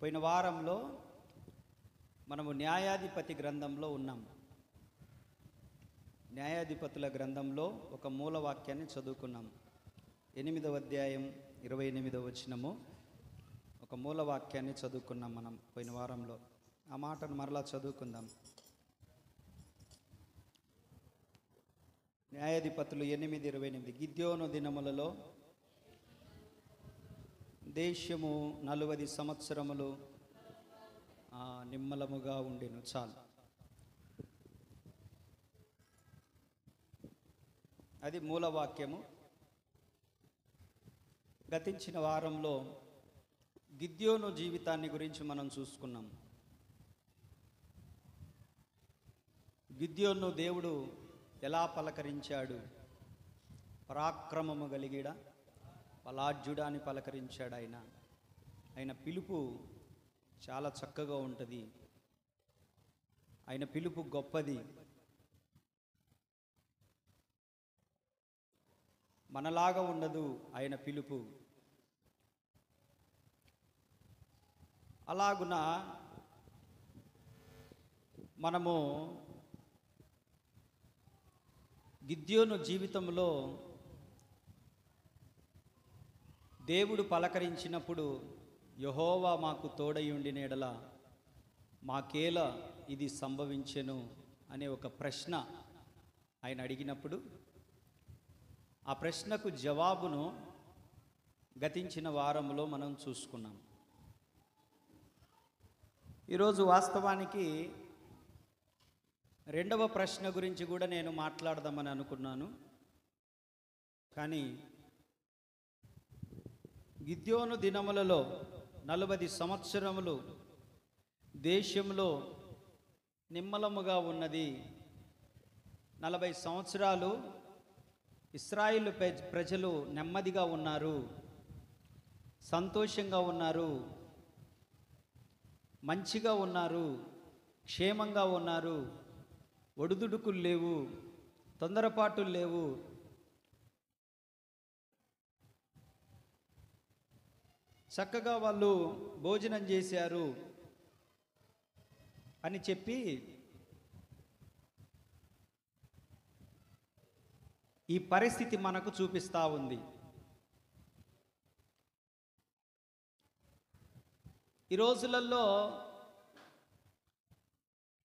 పోయిన వారంలో మనము న్యాయాధిపతి గ్రంథంలో ఉన్నాం. న్యాయాధిపతుల గ్రంథంలో ఒక మూల వాక్యాన్ని చదువుకున్నాం. 8వ అధ్యాయం 28వ వచనము ఒక మూల వాక్యాన్ని చదువుకున్నాం మనం పోయిన వారంలో. ఆ మాటను మరలా చదువుకుందాం. న్యాయాధిపతులు 8:28. గిద్యోను దినములలో దేశము 40 సంవత్సరములు నిమ్మలముగా ఉండెను. చాలు. అది మూలవాక్యము. గతించిన వారంలో గిద్యోను జీవితాన్ని గురించి మనం చూసుకున్నాం. గిద్యోను దేవుడు ఎలా పలకరించాడు? పరాక్రమము కలిగిడ బలాఢ్యుడా అని పలకరించాడు. ఆయన పిలుపు చాలా చక్కగా ఉంటుంది. ఆయన పిలుపు గొప్పది. మనలాగా ఉండదు ఆయన పిలుపు. అలాగున మనము గిద్యోను జీవితంలో దేవుడు పలకరించినప్పుడు, యెహోవా మాకు తోడయుండిన యెడల మాకేలా ఇది సంభవించెను అనే ఒక ప్రశ్న ఆయన అడిగినప్పుడు, ఆ ప్రశ్నకు జవాబును గతించిన వారంలో మనం చూసుకున్నాం. ఈరోజు వాస్తవానికి రెండవ ప్రశ్న గురించి కూడా నేను మాట్లాడదామని అనుకున్నాను. కానీ గిద్యోను దినములలో 40 సంవత్సరములు దేశంలో నిమ్మలముగా ఉన్నది. 40 సంవత్సరాలు ఇశ్రాయేలు ప్రజలు నెమ్మదిగా ఉన్నారు, సంతోషంగా ఉన్నారు, మంచిగా ఉన్నారు, క్షేమంగా ఉన్నారు. ఒడుదుడుకులు లేవు, తొందరపాటులు లేవు. చక్కగా వాళ్ళు భోజనం చేశారు అని చెప్పి ఈ పరిస్థితి మనకు చూపిస్తూ ఉంది. ఈ రోజులలో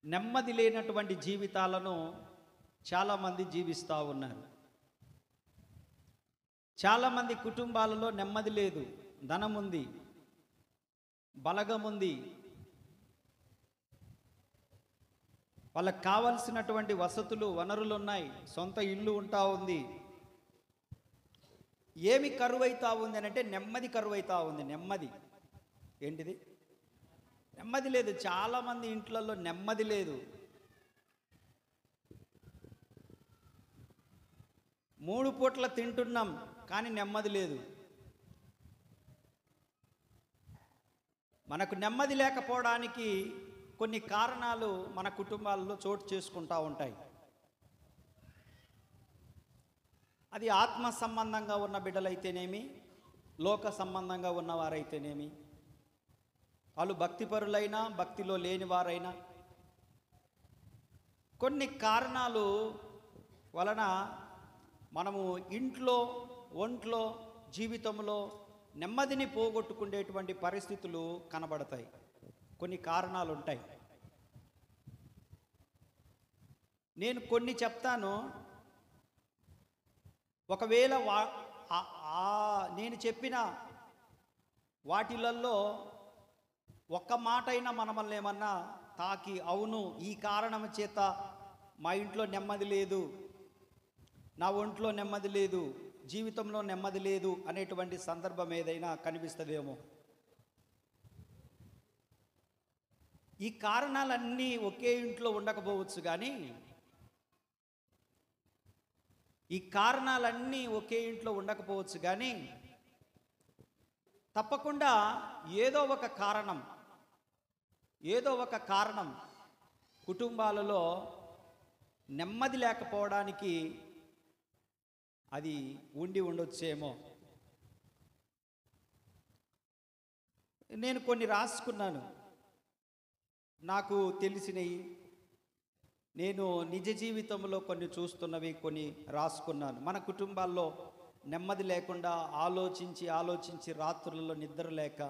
నెమ్మది లేనటువంటి జీవితాలను చాలామంది జీవిస్తూ ఉన్నారు. చాలామంది కుటుంబాలలో నెమ్మది లేదు. ధనం ఉంది, బలగం ఉంది, వాళ్ళకి కావలసినటువంటి వసతులు వనరులు ఉన్నాయి, సొంత ఇల్లు ఉంటా ఉంది. ఏమి కరువైతా ఉంది అని అంటే నెమ్మది కరువైతా ఉంది. నెమ్మది ఏంటిది? నెమ్మది లేదు. చాలామంది ఇంట్లలో నెమ్మది లేదు. 3 పూట్ల తింటున్నాం కానీ నెమ్మది లేదు. మనకు నెమ్మది లేకపోవడానికి కొన్ని కారణాలు మన కుటుంబాల్లో చోటు చేసుకుంటూ ఉంటాయి. అది ఆత్మ సంబంధంగా ఉన్న బిడ్డలైతేనేమి, లోక సంబంధంగా ఉన్నవారైతేనేమి, వాళ్ళు భక్తిపరులైనా భక్తిలో లేని వారైనా, కొన్ని కారణాలు వలన మనము ఇంట్లో, ఒంట్లో, జీవితంలో నెమ్మదిని పోగొట్టుకునేటువంటి పరిస్థితులు కనబడతాయి. కొన్ని కారణాలు ఉంటాయి. నేను కొన్ని చెప్తాను. ఒకవేళ నేను చెప్పిన వాటిలలో ఒక్క మాటైనా మనల్ని ఏమన్నా తాకి, అవును ఈ కారణం చేత మా ఇంట్లో నెమ్మది లేదు, నా ఒంట్లో నెమ్మది లేదు, జీవితంలో నెమ్మది లేదు అనేటువంటి సందర్భం ఏదైనా కనిపిస్తుందేమో. ఈ కారణాలన్నీ ఒకే ఇంట్లో ఉండకపోవచ్చు, కానీ తప్పకుండా ఏదో ఒక కారణం కుటుంబాలలో నెమ్మది లేకపోవడానికి అది ఉండొచ్చేమో. నేను కొన్ని రాసుకున్నాను, నాకు తెలిసినవి, నేను నిజ జీవితంలో కొన్ని చూస్తున్నవి కొన్ని రాసుకున్నాను. మన కుటుంబాల్లో నెమ్మది లేకుండా ఆలోచించి ఆలోచించి రాత్రులలో నిద్ర లేక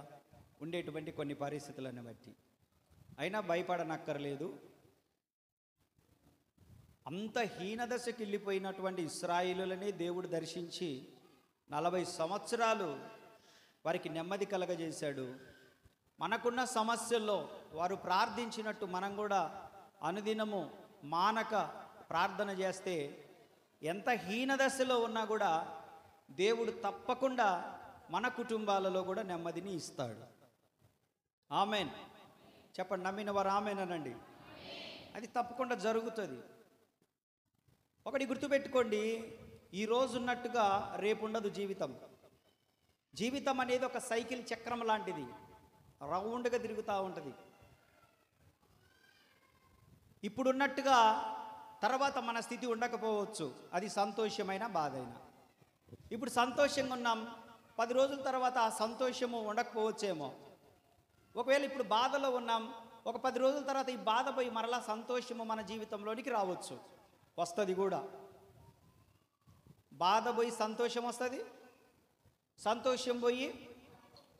ఉండేటువంటి కొన్ని పరిస్థితులను బట్టి. అయినా భయపడనక్కర్లేదు. అంత హీనదశకి వెళ్ళిపోయినటువంటి ఇశ్రాయేలులని దేవుడు దర్శించి 40 సంవత్సరాలు వారికి నెమ్మది కలగజేశాడు. మనకున్న సమస్యల్లో వారు ప్రార్థించినట్టు మనం కూడా అనుదినము మానక ప్రార్థన చేస్తే ఎంత హీనదశలో ఉన్నా కూడా దేవుడు తప్పకుండా మన కుటుంబాలలో కూడా నెమ్మదిని ఇస్తాడు. ఆమెన్ చెప్పండి. నమ్మిన వారు ఆమెన్ అనండి. అది తప్పకుండా జరుగుతుంది. ఒకటి గుర్తుపెట్టుకోండి, ఈరోజు ఉన్నట్టుగా రేపు ఉండదు జీవితం. జీవితం అనేది ఒక సైకిల్ చక్రం లాంటిది, రౌండ్గా తిరుగుతూ ఉంటుంది. ఇప్పుడున్నట్టుగా తర్వాత మన స్థితి ఉండకపోవచ్చు, అది సంతోషమైన బాధ అయినా. ఇప్పుడు సంతోషంగా ఉన్నాం, 10 రోజుల తర్వాత ఆ సంతోషము ఉండకపోవచ్చేమో. ఒకవేళ ఇప్పుడు బాధలో ఉన్నాం, ఒక 10 రోజుల తర్వాత ఈ బాధ పోయి మరలా సంతోషము మన జీవితంలోనికి రావచ్చు, వస్తుంది కూడా. బాధ పోయి సంతోషం వస్తుంది, సంతోషం పోయి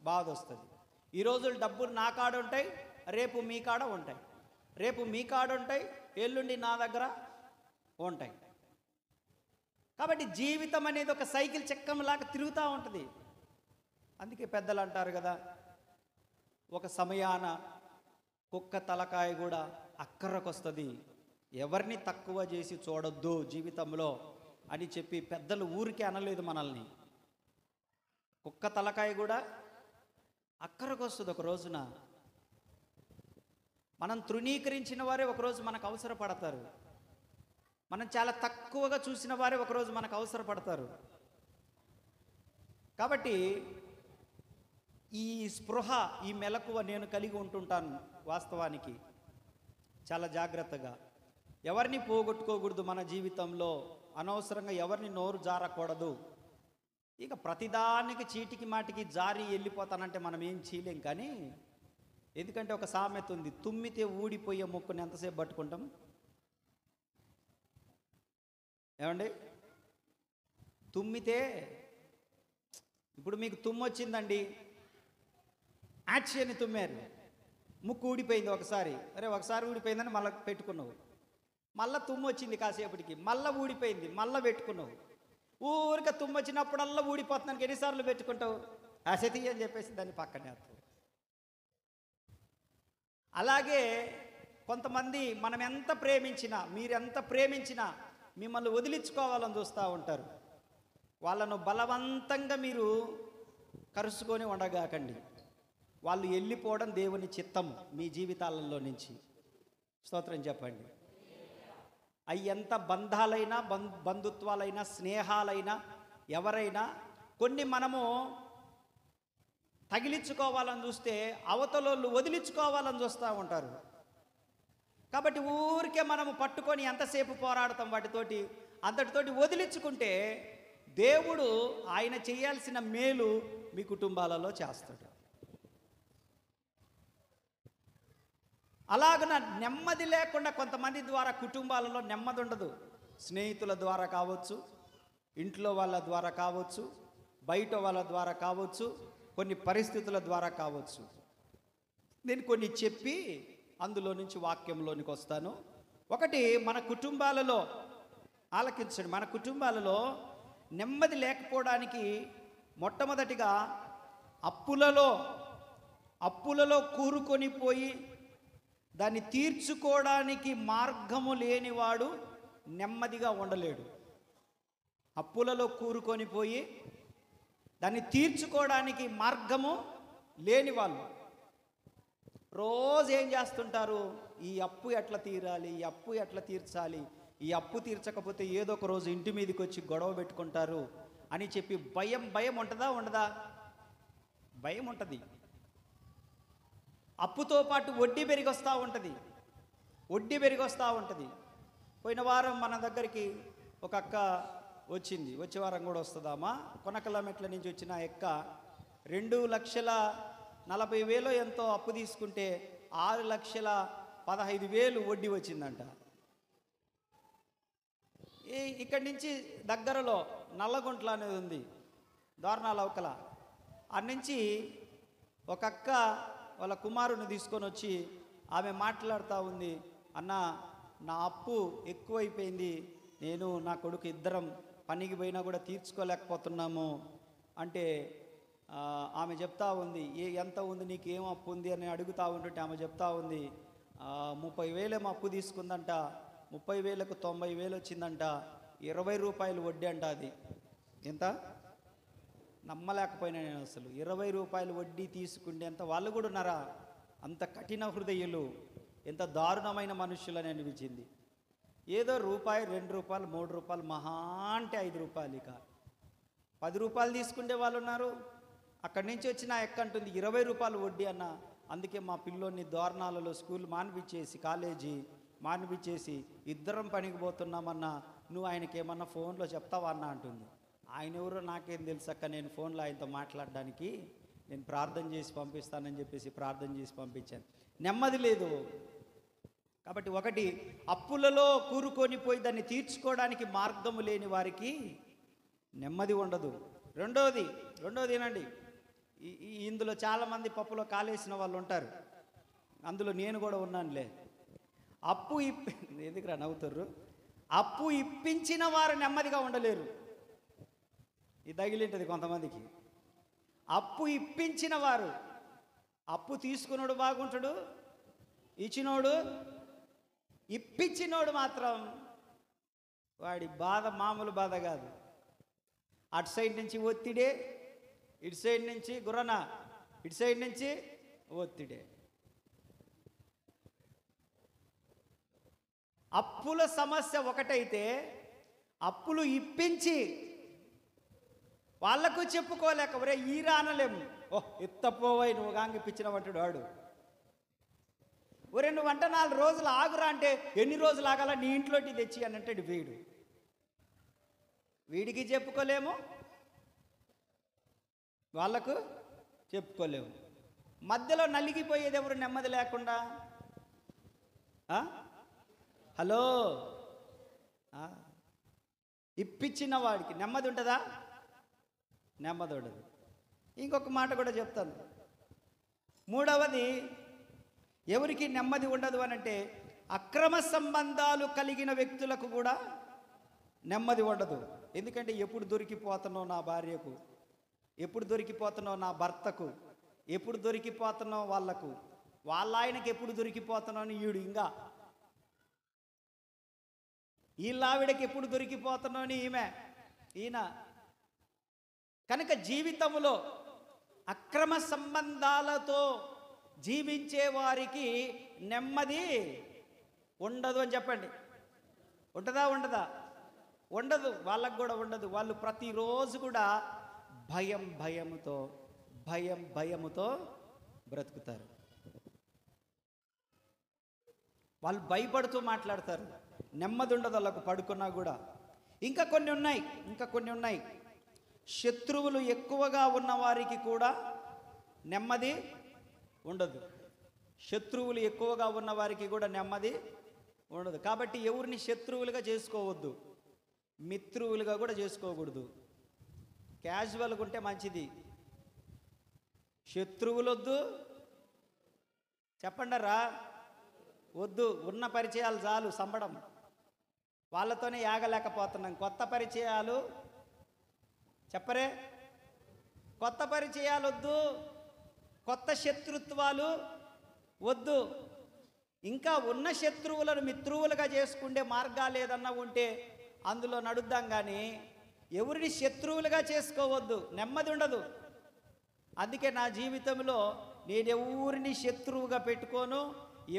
బాధ వస్తుంది. ఈ రోజులు డబ్బులు నా కాడ ఉంటాయి, రేపు మీ కాడ ఉంటాయి, రేపు మీ కాడ ఉంటాయి, ఎల్లుండి నా దగ్గర ఉంటాయి. కాబట్టి జీవితం అనేది ఒక సైకిల్ చక్రంలాగా తిరుగుతూ ఉంటుంది. అందుకే పెద్దలు అంటారు కదా, ఒక సమయాన కుక్క తలకాయ కూడా అక్కరకు వస్తుంది, ఎవరిని తక్కువ చేసి చూడొద్దు జీవితంలో అని చెప్పి పెద్దలు ఊరికే అనలేదు మనల్ని. కుక్క తలకాయ కూడా అక్కరకు వస్తుంది ఒక రోజున. మనం తృణీకరించిన వారే ఒకరోజు మనకు అవసరపడతారు, మనం చాలా తక్కువగా చూసిన వారే ఒకరోజు మనకు అవసరపడతారు. కాబట్టి ఈ స్పృహ, ఈ మెలకువ నేను కలిగి ఉంటుంటాను. వాస్తవానికి చాలా జాగ్రత్తగా ఎవరిని పోగొట్టుకోకూడదు మన జీవితంలో, అనవసరంగా ఎవరిని నోరు జారకూడదు. ఇక ప్రతిదానికి చీటికి మాటికి జారి వెళ్ళిపోతానంటే మనం ఏం చేయలేం. కానీ ఎందుకంటే ఒక సామెత ఉంది, తుమ్మితే ఊడిపోయే ముక్కుని ఎంతసేపు పట్టుకుంటాం ఏమండి? తుమ్మితే, ఇప్పుడు మీకు తుమ్ము వచ్చిందండి, యాక్షన్ తుమ్మారు, ముక్కు ఊడిపోయింది ఒకసారి, అరే ఒకసారి ఊడిపోయిందని మళ్ళీ పెట్టుకున్నావు, మళ్ళీ తుమ్ము వచ్చింది కాసేపటికి, మళ్ళీ ఊడిపోయింది, మళ్ళీ పెట్టుకున్నావు. ఊరిక తుమ్ము వచ్చినప్పుడల్లా ఊడిపోతున్నానికి ఎన్నిసార్లు పెట్టుకుంటావు? అసతి అని చెప్పేసి దాన్ని పక్కనే వేస్తావు. అలాగే కొంతమంది మనం ఎంత ప్రేమించినా, మీరెంత ప్రేమించినా మిమ్మల్ని వదిలించుకోవాలని చూస్తూ ఉంటారు. వాళ్ళను బలవంతంగా మీరు కరుచుకొని ఉండగాకండి. వాళ్ళు వెళ్ళిపోవడం దేవుని చిత్తము మీ జీవితాలలో నుంచి. స్తోత్రం చెప్పండి. అవి ఎంత బంధాలైనా, బంధుత్వాలైనా, స్నేహాలైనా, ఎవరైనా కొన్ని మనము తగిలించుకోవాలని చూస్తే అవతలోళ్ళు వదిలించుకోవాలని చూస్తూ ఉంటారు. కాబట్టి ఊరికే మనము పట్టుకొని ఎంతసేపు పోరాడతాం వాటితోటి, అంతటితోటి వదిలించుకుంటే దేవుడు ఆయన చేయాల్సిన మేలు మీ కుటుంబాలలో చేస్తాడు. అలాగన నెమ్మది లేకుండా కొంతమంది ద్వారా కుటుంబాలలో నెమ్మది ఉండదు. స్నేహితుల ద్వారా కావచ్చు, ఇంట్లో వాళ్ళ ద్వారా కావచ్చు, బయట వాళ్ళ ద్వారా కావచ్చు, కొన్ని పరిస్థితుల ద్వారా కావచ్చు. నేను కొన్ని చెప్పి అందులో నుంచి వాక్యంలోనికి వస్తాను. ఒకటి, మన కుటుంబాలలో ఆలకించండి, మన కుటుంబాలలో నెమ్మది లేకపోవడానికి మొట్టమొదటిగా అప్పులలో కూరుకొని పోయి దాన్ని తీర్చుకోవడానికి మార్గము లేనివాడు నెమ్మదిగా ఉండలేడు. అప్పులలో కూరుకొని పోయి దాన్ని తీర్చుకోవడానికి మార్గము లేని వాళ్ళు రోజు ఏం చేస్తుంటారు? ఈ అప్పు ఎట్లా తీరాలి, ఈ అప్పు ఎట్లా తీర్చాలి, ఈ అప్పు తీర్చకపోతే ఏదో ఒక రోజు ఇంటి మీదకి వచ్చి గొడవ పెట్టుకుంటారు అని చెప్పి భయం ఉంటుందా ఉండదా? భయం ఉంటుంది. అప్పుతో పాటు వడ్డీ పెరిగి వస్తూ ఉంటుంది. పోయిన వారం మన దగ్గరికి ఒక అక్క వచ్చింది, వచ్చే వారం కూడా వస్తుందామా. కొనకలమెట్ల నుంచి వచ్చిన అక్క 40,000 ఎంతో అప్పు తీసుకుంటే 6,15,000 వడ్డీ వచ్చిందంట. ఇక్కడి నుంచి దగ్గరలో నల్లగుంట్ల అనేది ఉంది, దోర్నాల అవకల. అక్కడి నుంచి ఒక అక్క వాళ్ళ కుమారుని తీసుకొని వచ్చి ఆమె మాట్లాడుతూ ఉంది, అన్న నా అప్పు ఎక్కువైపోయింది, నేను నా కొడుకు ఇద్దరం పనికి పోయినా కూడా తీర్చుకోలేకపోతున్నాము అంటే ఆమె చెప్తా ఉంది, ఎంత ఉంది నీకు, ఏం అప్పు ఉంది అని అడుగుతూ ఉంటుంటే ఆమె చెప్తా ఉంది, 30,000 ఏమో అప్పు తీసుకుందంట, 30,000కు 90,000 వచ్చిందంట, 20 రూపాయలు వడ్డీ అంట. అది ఎంత నమ్మలేకపోయినా నేను అసలు. 20 రూపాయలు వడ్డీ తీసుకుంటే ఎంత, వాళ్ళు కూడా ఉన్నారా? అంత కఠిన హృదయులు, ఎంత దారుణమైన మనుషులని అనిపించింది. ఏదో రూపాయి, 2 రూపాయలు, 3 రూపాయలు, మహా అంటే 5 రూపాయలు, ఇక 10 రూపాయలు తీసుకుంటే వాళ్ళు ఉన్నారు. అక్కడి నుంచి వచ్చిన ఎక్కంటుంది 20 రూపాయలు వడ్డీ అన్న. అందుకే మా పిల్లోని దోర్నాలలో స్కూల్ మానిపించేసి, కాలేజీ మానిపించేసి ఇద్దరం పనికి పోతున్నామన్నా, నువ్వు ఆయనకి ఏమన్నా ఫోన్లో చెప్తావా అన్న అంటుంది. ఆయన ఎవరో నాకేం తెలుసక్క, నేను ఫోన్లో ఆయనతో మాట్లాడడానికి నేను ప్రార్థన చేసి పంపిస్తానని చెప్పేసి ప్రార్థన చేసి పంపించాను. నెమ్మది లేదు. కాబట్టి ఒకటి, అప్పులలో కూరుకొని పోయి దాన్ని తీర్చుకోవడానికి మార్గము లేని వారికి నెమ్మది ఉండదు. రెండోది ఏనండి, ఇందులో చాలామంది పప్పులో కాలేసిన వాళ్ళు ఉంటారు, అందులో నేను కూడా ఉన్నానులే. ఎందుకురా నవ్వుతారు? అప్పు ఇప్పించిన వారు నెమ్మదిగా ఉండలేరు. ఇది తగిలింటది కొంతమందికి. అప్పు ఇప్పించిన వారు, అప్పు తీసుకున్నాడు బాగుంటాడు, ఇచ్చినోడు ఇప్పించినోడు మాత్రం వాడి బాధ మామూలు బాధ కాదు. అటు సైడ్ నుంచి ఒత్తిడే, ఇటు సైడ్ నుంచి గుర్రన, ఇటు సైడ్ నుంచి ఒత్తిడే. అప్పుల సమస్య ఒకటైతే, అప్పులు ఇప్పించి వాళ్లకు చెప్పుకోలేక ఒరే ఈరా అనలేము. ఎత్తపోవై నువ్వు గాంగి ఇప్పించినవంటాడు వాడు. ఒరే నువ్వు వంట 4 రోజులు ఆగురా అంటే, ఎన్ని రోజులు ఆగాల, నీ ఇంట్లోకి తెచ్చి అని అంటాడు వీడికి చెప్పుకోలేము, వాళ్ళకు చెప్పుకోలేము. మధ్యలో నలిగిపోయేది ఎవరు నెమ్మది లేకుండా? హలో, ఇప్పించిన వాడికి నెమ్మది ఉంటుందా? నెమ్మది ఉండదు. ఇంకొక మాట కూడా చెప్తాను. మూడవది, ఎవరికి నెమ్మది ఉండదు అనంటే, అక్రమ సంబంధాలు కలిగిన వ్యక్తులకు కూడా నెమ్మది ఉండదు. ఎందుకంటే ఎప్పుడు దొరికిపోతున్నావు నా భార్యకు, ఎప్పుడు దొరికిపోతున్నావు నా భర్తకు, ఎప్పుడు దొరికిపోతున్నావు వాళ్ళకు, వాళ్ళ ఆయనకి ఎప్పుడు దొరికిపోతున్నావు అని ఇంకా వీళ్ళావిడకి ఎప్పుడు దొరికిపోతున్నావు అని ఈయన. కనుక జీవితంలో అక్రమ సంబంధాలతో జీవించే వారికి నెమ్మది ఉండదు అని చెప్పండి. ఉంటుందా? ఉండదు. వాళ్ళకు కూడా ఉండదు. వాళ్ళు ప్రతిరోజు కూడా భయముతో బ్రతుకుతారు. వాళ్ళు భయపడుతూ మాట్లాడతారు. నెమ్మది ఉండదు వాళ్ళకు, పడుకున్నా కూడా. ఇంకా కొన్ని ఉన్నాయి. శత్రువులు ఎక్కువగా ఉన్న వారికి కూడా నెమ్మది ఉండదు. శత్రువులు ఎక్కువగా ఉన్న వారికి కూడా నెమ్మది ఉండదు. కాబట్టి ఎవరిని శత్రువులుగా చేసుకోవద్దు, మిత్రువులుగా కూడా చేసుకోకూడదు. క్యాజువల్గా ఉంటే మంచిది. శత్రువులు వద్దు, చెప్పండరా, వద్దు. ఉన్న పరిచయాలు చాలు, సంబడం వాళ్ళతోనే యాగలేకపోతున్నాం. కొత్త పరిచయాలు చెప్పరే, కొత్త పరిచయాలు వద్దు, కొత్త శత్రుత్వాలు వద్దు. ఇంకా ఉన్న శత్రువులను మిత్రువులుగా చేసుకుంటే మార్గాలు ఏదన్నా ఉంటే అందులో నడుద్దాం, కానీ ఎవరిని శత్రువులుగా చేసుకోవద్దు, నెమ్మది ఉండదు. అందుకే నా జీవితంలో నేను ఎవరిని శత్రువుగా పెట్టుకోను,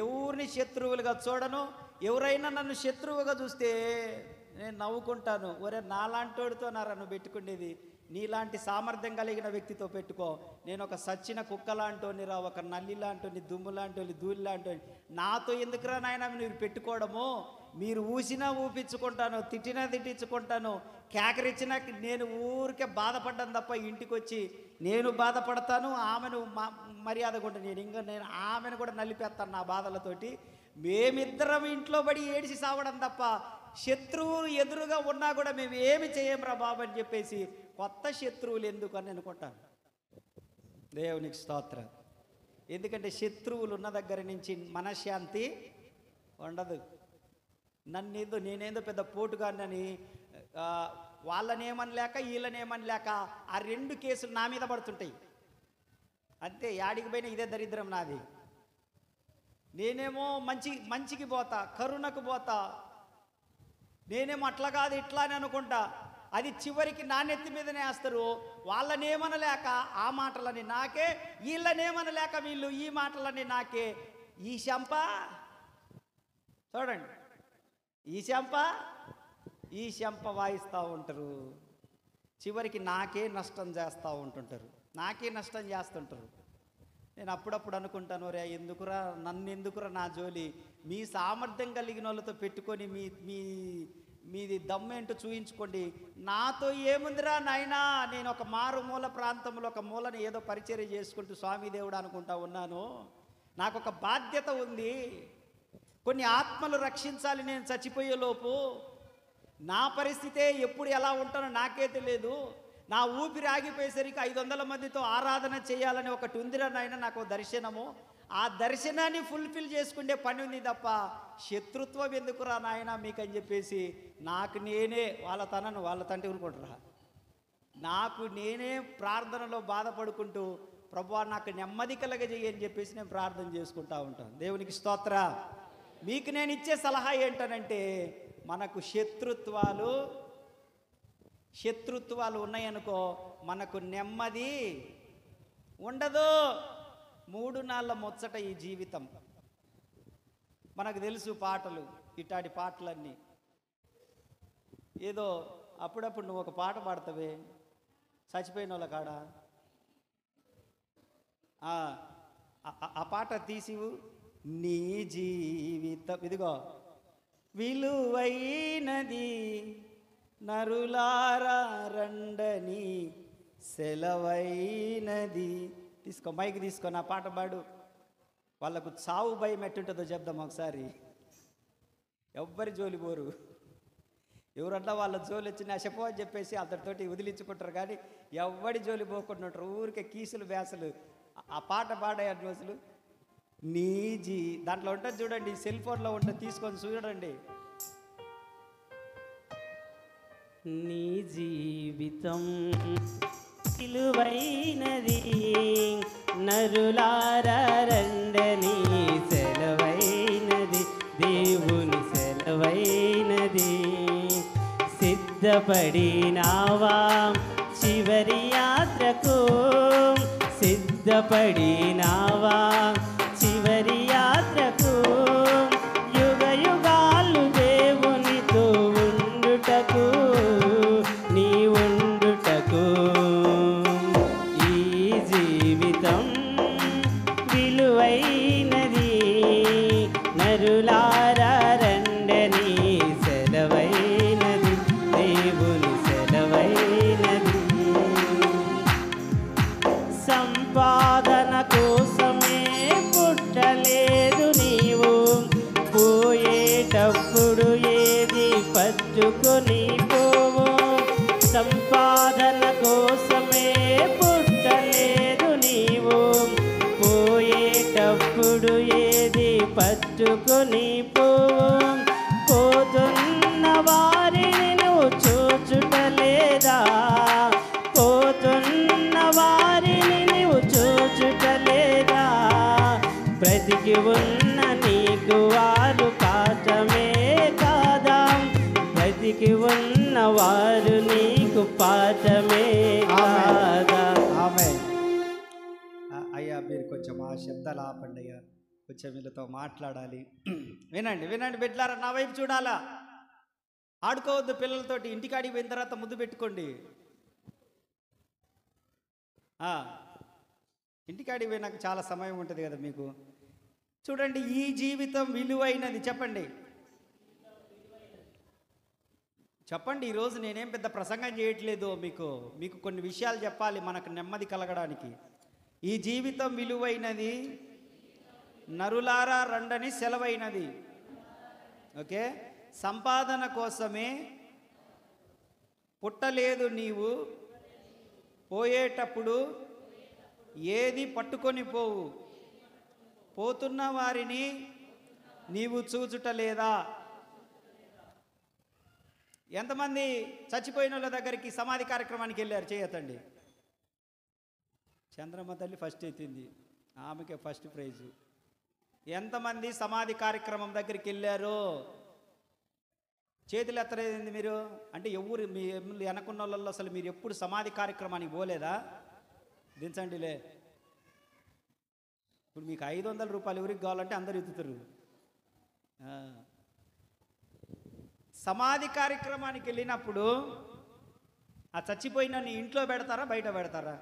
ఎవరిని శత్రువులుగా చూడను. ఎవరైనా నన్ను శత్రువుగా చూస్తే నేను నవ్వుకుంటాను. ఒరే నాలాంటోడితో నారా నువ్వు పెట్టుకునేది, నీలాంటి సామర్థ్యం కలిగిన వ్యక్తితో పెట్టుకో. నేను ఒక సచ్చిన కుక్క లాంటోనిరా, ఒక నల్లి లాంటోని, దుమ్ము లాంటోని, ధూళి లాంటోని. నాతో ఎందుకురా నాయన మీరు పెట్టుకోవడము? మీరు ఊసినా ఊపించుకుంటాను, తిట్టినా తిట్టించుకుంటాను, కేకరిచ్చినా నేను ఊరికే బాధపడ్డాను తప్ప ఇంటికి వచ్చి నేను బాధపడతాను, ఆమెను మర్యాదగా ఉంటాను. నేను ఆమెను కూడా నలిపేస్తాను నా బాధలతోటి. మేమిద్దరం ఇంట్లో పడి ఏడిసి సావడం తప్ప శత్రువులు ఎదురుగా ఉన్నా కూడా మేము ఏమి చేయమురా బాబు అని చెప్పేసి కొత్త శత్రువులు ఎందుకు అని అనుకుంటాను. దేవునికి స్తోత్రం. ఎందుకంటే శత్రువులు ఉన్న దగ్గర నుంచి మనశ్శాంతి ఉండదు. నేనేందో పెద్ద పోటుగానని వాళ్ళనేమనలేక వీళ్ళనేమనలేక ఆ 2 కేసులు నా మీద పడుతుంటాయి. అంతే, యాడికి పోయినా ఇదే దరిద్రం నాది. నేనేమో మంచికి పోతా, కరుణకు పోతా, నేనేమో అట్లా కాదు ఇట్లా అని అనుకుంటా. అది చివరికి నా నెత్తి మీదనే వేస్తారు. వాళ్ళనేమనలేక ఆ మాటలని నాకే, వీళ్ళనేమనలేక వీళ్ళు ఈ మాటలని నాకే. ఈ శంప చూడండి, ఈ శంప వాయిస్తూ ఉంటారు. చివరికి నాకే నష్టం చేస్తూ ఉంటుంటారు, నాకే నష్టం చేస్తుంటారు. నేను అప్పుడప్పుడు అనుకుంటాను, రే ఎందుకురా ఎందుకురా నా జోలి? మీ సామర్థ్యం కలిగిన వాళ్ళతో పెట్టుకొని మీది దమ్మేంటో చూయించుకోండి. నాతో ఏముందిరా నాయనా? నేను ఒక మారుమూల ప్రాంతంలో ఒక మూలని ఏదో పరిచర్య చేసుకుంటూ స్వామి దేవుడు అనుకుంటా ఉన్నాను. నాకు ఒక బాధ్యత ఉంది. కొన్ని ఆత్మలు రక్షించాలి నేను చచ్చిపోయేలోపు. నా పరిస్థితే ఎప్పుడు ఎలా ఉంటానో నాకే తెలియదు. నా ఊపిరి ఆగిపోయేసరికి 500 మందితో ఆరాధన చేయాలని ఒకటి ఉందిరా నాయన, నాకు దర్శనము. ఆ దర్శనాన్ని ఫుల్ఫిల్ చేసుకునే పని ఉంది తప్ప శత్రుత్వం ఎందుకురా నాయన మీకు అని చెప్పేసి నాకు నేనే వాళ్ళ తండ్రి ఊరుకుంటారా, నాకు నేనే ప్రార్థనలో బాధపడుకుంటూ ప్రభువా నాకు నెమ్మది కలగజేయి అని చెప్పేసి నేను ప్రార్థన చేసుకుంటూ ఉంటాను. దేవునికి స్తోత్ర. మీకు నేను ఇచ్చే సలహా ఏంటనంటే, మనకు శత్రుత్వాలు ఉన్నాయనుకో మనకు నెమ్మది ఉండదు. 3 నాళ్ళ ముచ్చట ఈ జీవితం. మనకు తెలుసు పాటలు, ఇట్లాంటి పాటలన్నీ. ఏదో అప్పుడప్పుడు నువ్వు ఒక పాట పాడతావే చచ్చిపోయిన వాళ్ళ కాడ, ఆ పాట తీసివు. నీ జీవితం ఇదిగో విలువైనది నరులారా రండని సెలవైనది. తీసుకో, మైక్ తీసుకో, నా పాట పాడు. వాళ్ళకు చావు భయం ఎట్టుంటుందో చెప్దాం ఒకసారి. ఎవ్వరి జోలి పోరు. ఎవరన్నా వాళ్ళ జోలి వచ్చి నశపో అని చెప్పేసి అతడితోటి వదిలించుకుంటారు, కానీ ఎవడి జోలి పోకుండా ఉంటారు. ఊరికే కీసులు వేసలు. ఆ పాట పాడే రోజులు దాంట్లో ఉంటుంది చూడండి, సెల్ ఫోన్లో ఉంటుంది, తీసుకొని చూడండి. నీ జీవితం విలువైనది నరులారా రండని సెలవైనది, దేవుని సెలవైనది. సిద్ధపడినావా చివరి యాత్రకు? సిద్ధపడినావా చివరి యాత్రకు? యుగ యుగాలు దేవునితో ఉండుటకు, నీ ఉండుటకు. ఈ జీవితం విలువైనది నరులారా రండని సెలవైనది, దేవుని సెలవైనది. సంపాదన కోసమే పుట్టలేదు నీవు, పోయేటప్పుడు ఏది పట్టుకొని పోవు. సంపాదన కోసమే పుట్టలేదు నీవు, పోయేటప్పుడు ఏది పట్టుకొని పోవు. పోతున్న వారిని నువ్వు చూచుటలేదా? పోతున్న వారిని నువ్వు చూచుటలేదా? బ్రతికి ఉన్న నీకు వారు పాఠమే కాదా? బ్రతికి ఉన్న వారు నీకు పాఠమే కాదా? అయ్యా మీరు కొంచెం ఆ శబ్దాలు ఆపండి అయ్యా, కొంచెం వీళ్ళతో మాట్లాడాలి. వినండి బిడ్డలారా, నా వైపు చూడాలా. ఆడుకోవద్దు పిల్లలతోటి. ఇంటికి ఆడికి పోయిన తర్వాత ముద్దు పెట్టుకోండి. ఆ, ఇంటికాడికి పోయినాక చాలా సమయం ఉంటుంది కదా మీకు. చూడండి, ఈ జీవితం విలువైనది. చెప్పండి చెప్పండి. ఈరోజు నేనేం పెద్ద ప్రసంగం చేయట్లేదు, మీకు కొన్ని విషయాలు చెప్పాలి మనకు నెమ్మది కలగడానికి. ఈ జీవితం విలువైనది, నరులారా రండని సెలవైనది. ఓకే, సంపాదన కోసమే పుట్టలేదు నీవు, పోయేటప్పుడు ఏది పట్టుకొని పోవు, పోతున్న వారిని నీవు చూచుటలేదా? ఎంతమంది చచ్చిపోయిన వాళ్ళ దగ్గరికి సమాధి కార్యక్రమానికి వెళ్ళారు? చేయతండి. చంద్రమ్మ తల్లి ఫస్ట్ ఎత్తింది, ఆమెకే ఫస్ట్ ప్రైజు. ఎంతమంది సమాధి కార్యక్రమం దగ్గరికి వెళ్ళారు? చేతులు ఎత్తలేదండి మీరు. అంటే ఎవరు మీ వెనకున్న వాళ్ళల్లో అసలు మీరు ఎప్పుడు సమాధి కార్యక్రమానికి పోలేదా? దించండిలే. ఇప్పుడు మీకు 500 రూపాయలు ఎవరికి కావాలంటే అందరు ఎత్తుతారు. సమాధి కార్యక్రమానికి వెళ్ళినప్పుడు ఆ చచ్చిపోయిన నీ ఇంట్లో పెడతారా, బయట పెడతారా?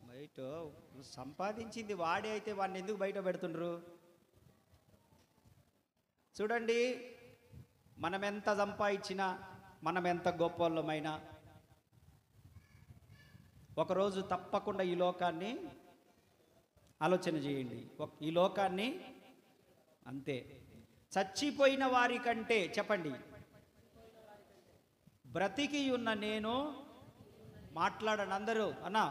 బయట. సంపాదించింది వాడే అయితే వాడిని ఎందుకు బయట పెడుతుండ్రు? చూడండి, మనం ఎంత సంపాదించినా, మనం ఎంత గొప్పవాళ్ళమైనా, ఒకరోజు తప్పకుండా ఈ లోకాన్ని ఆలోచన చేయండి. ఈ లోకాన్ని అంతే. చచ్చిపోయిన వారి కంటే, చెప్పండి, బ్రతికి ఉన్న నేను, మాట్లాడండి అందరూ అన్నా,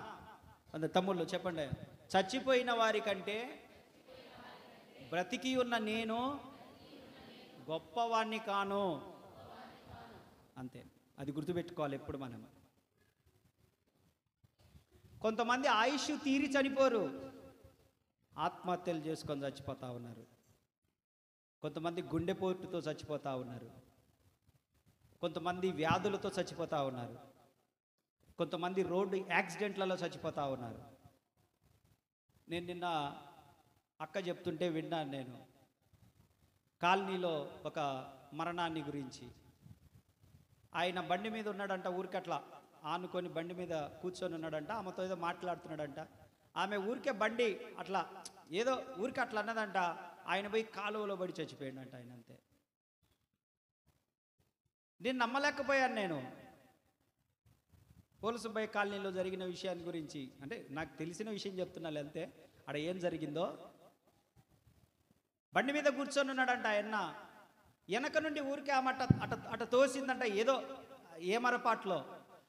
అందరు తమ్ముళ్ళు చెప్పండి, చచ్చిపోయిన వారి కంటే బ్రతికి ఉన్న నేను గొప్పవాణ్ణి కాను. అంతే, అది గుర్తుపెట్టుకోవాలి ఎప్పుడు మనం. కొంతమంది ఆయుష్ తీరి చనిపోరు, ఆత్మహత్యలు చేసుకొని చచ్చిపోతూ ఉన్నారు. కొంతమంది గుండెపోటుతో చచ్చిపోతూ ఉన్నారు. కొంతమంది వ్యాధులతో చచ్చిపోతూ ఉన్నారు. కొంతమంది రోడ్డు యాక్సిడెంట్లలో చచ్చిపోతూ ఉన్నారు. నేను నిన్న అక్క చెప్తుంటే విన్నాను. నేను కాలనీలో ఒక మరణాన్ని గురించి. ఆయన బండి మీద ఉన్నాడంట, ఊరికట్లా ఆనుకొని బండి మీద కూర్చొని ఉన్నాడంట. ఆమెతో ఏదో మాట్లాడుతున్నాడంట. ఆమె ఊరికే బండి అట్లా ఏదో ఊరికి అట్లా అన్నదంట. ఆయన పోయి కాలువలో పడి చచ్చిపోయాడంట ఆయన. అంతే. నేను నమ్మలేకపోయాను. నేను పోలసుబ్బయ్య కాలనీలో జరిగిన విషయాన్ని గురించి, అంటే నాకు తెలిసిన విషయం చెప్తున్నాను అంతే. అక్కడ ఏం జరిగిందో, బండి మీద కూర్చొని ఉన్నాడంట ఆయన. వెనక నుండి ఊరికే ఆమె అట తోసిందంట, ఏదో ఏమరపాట్లో.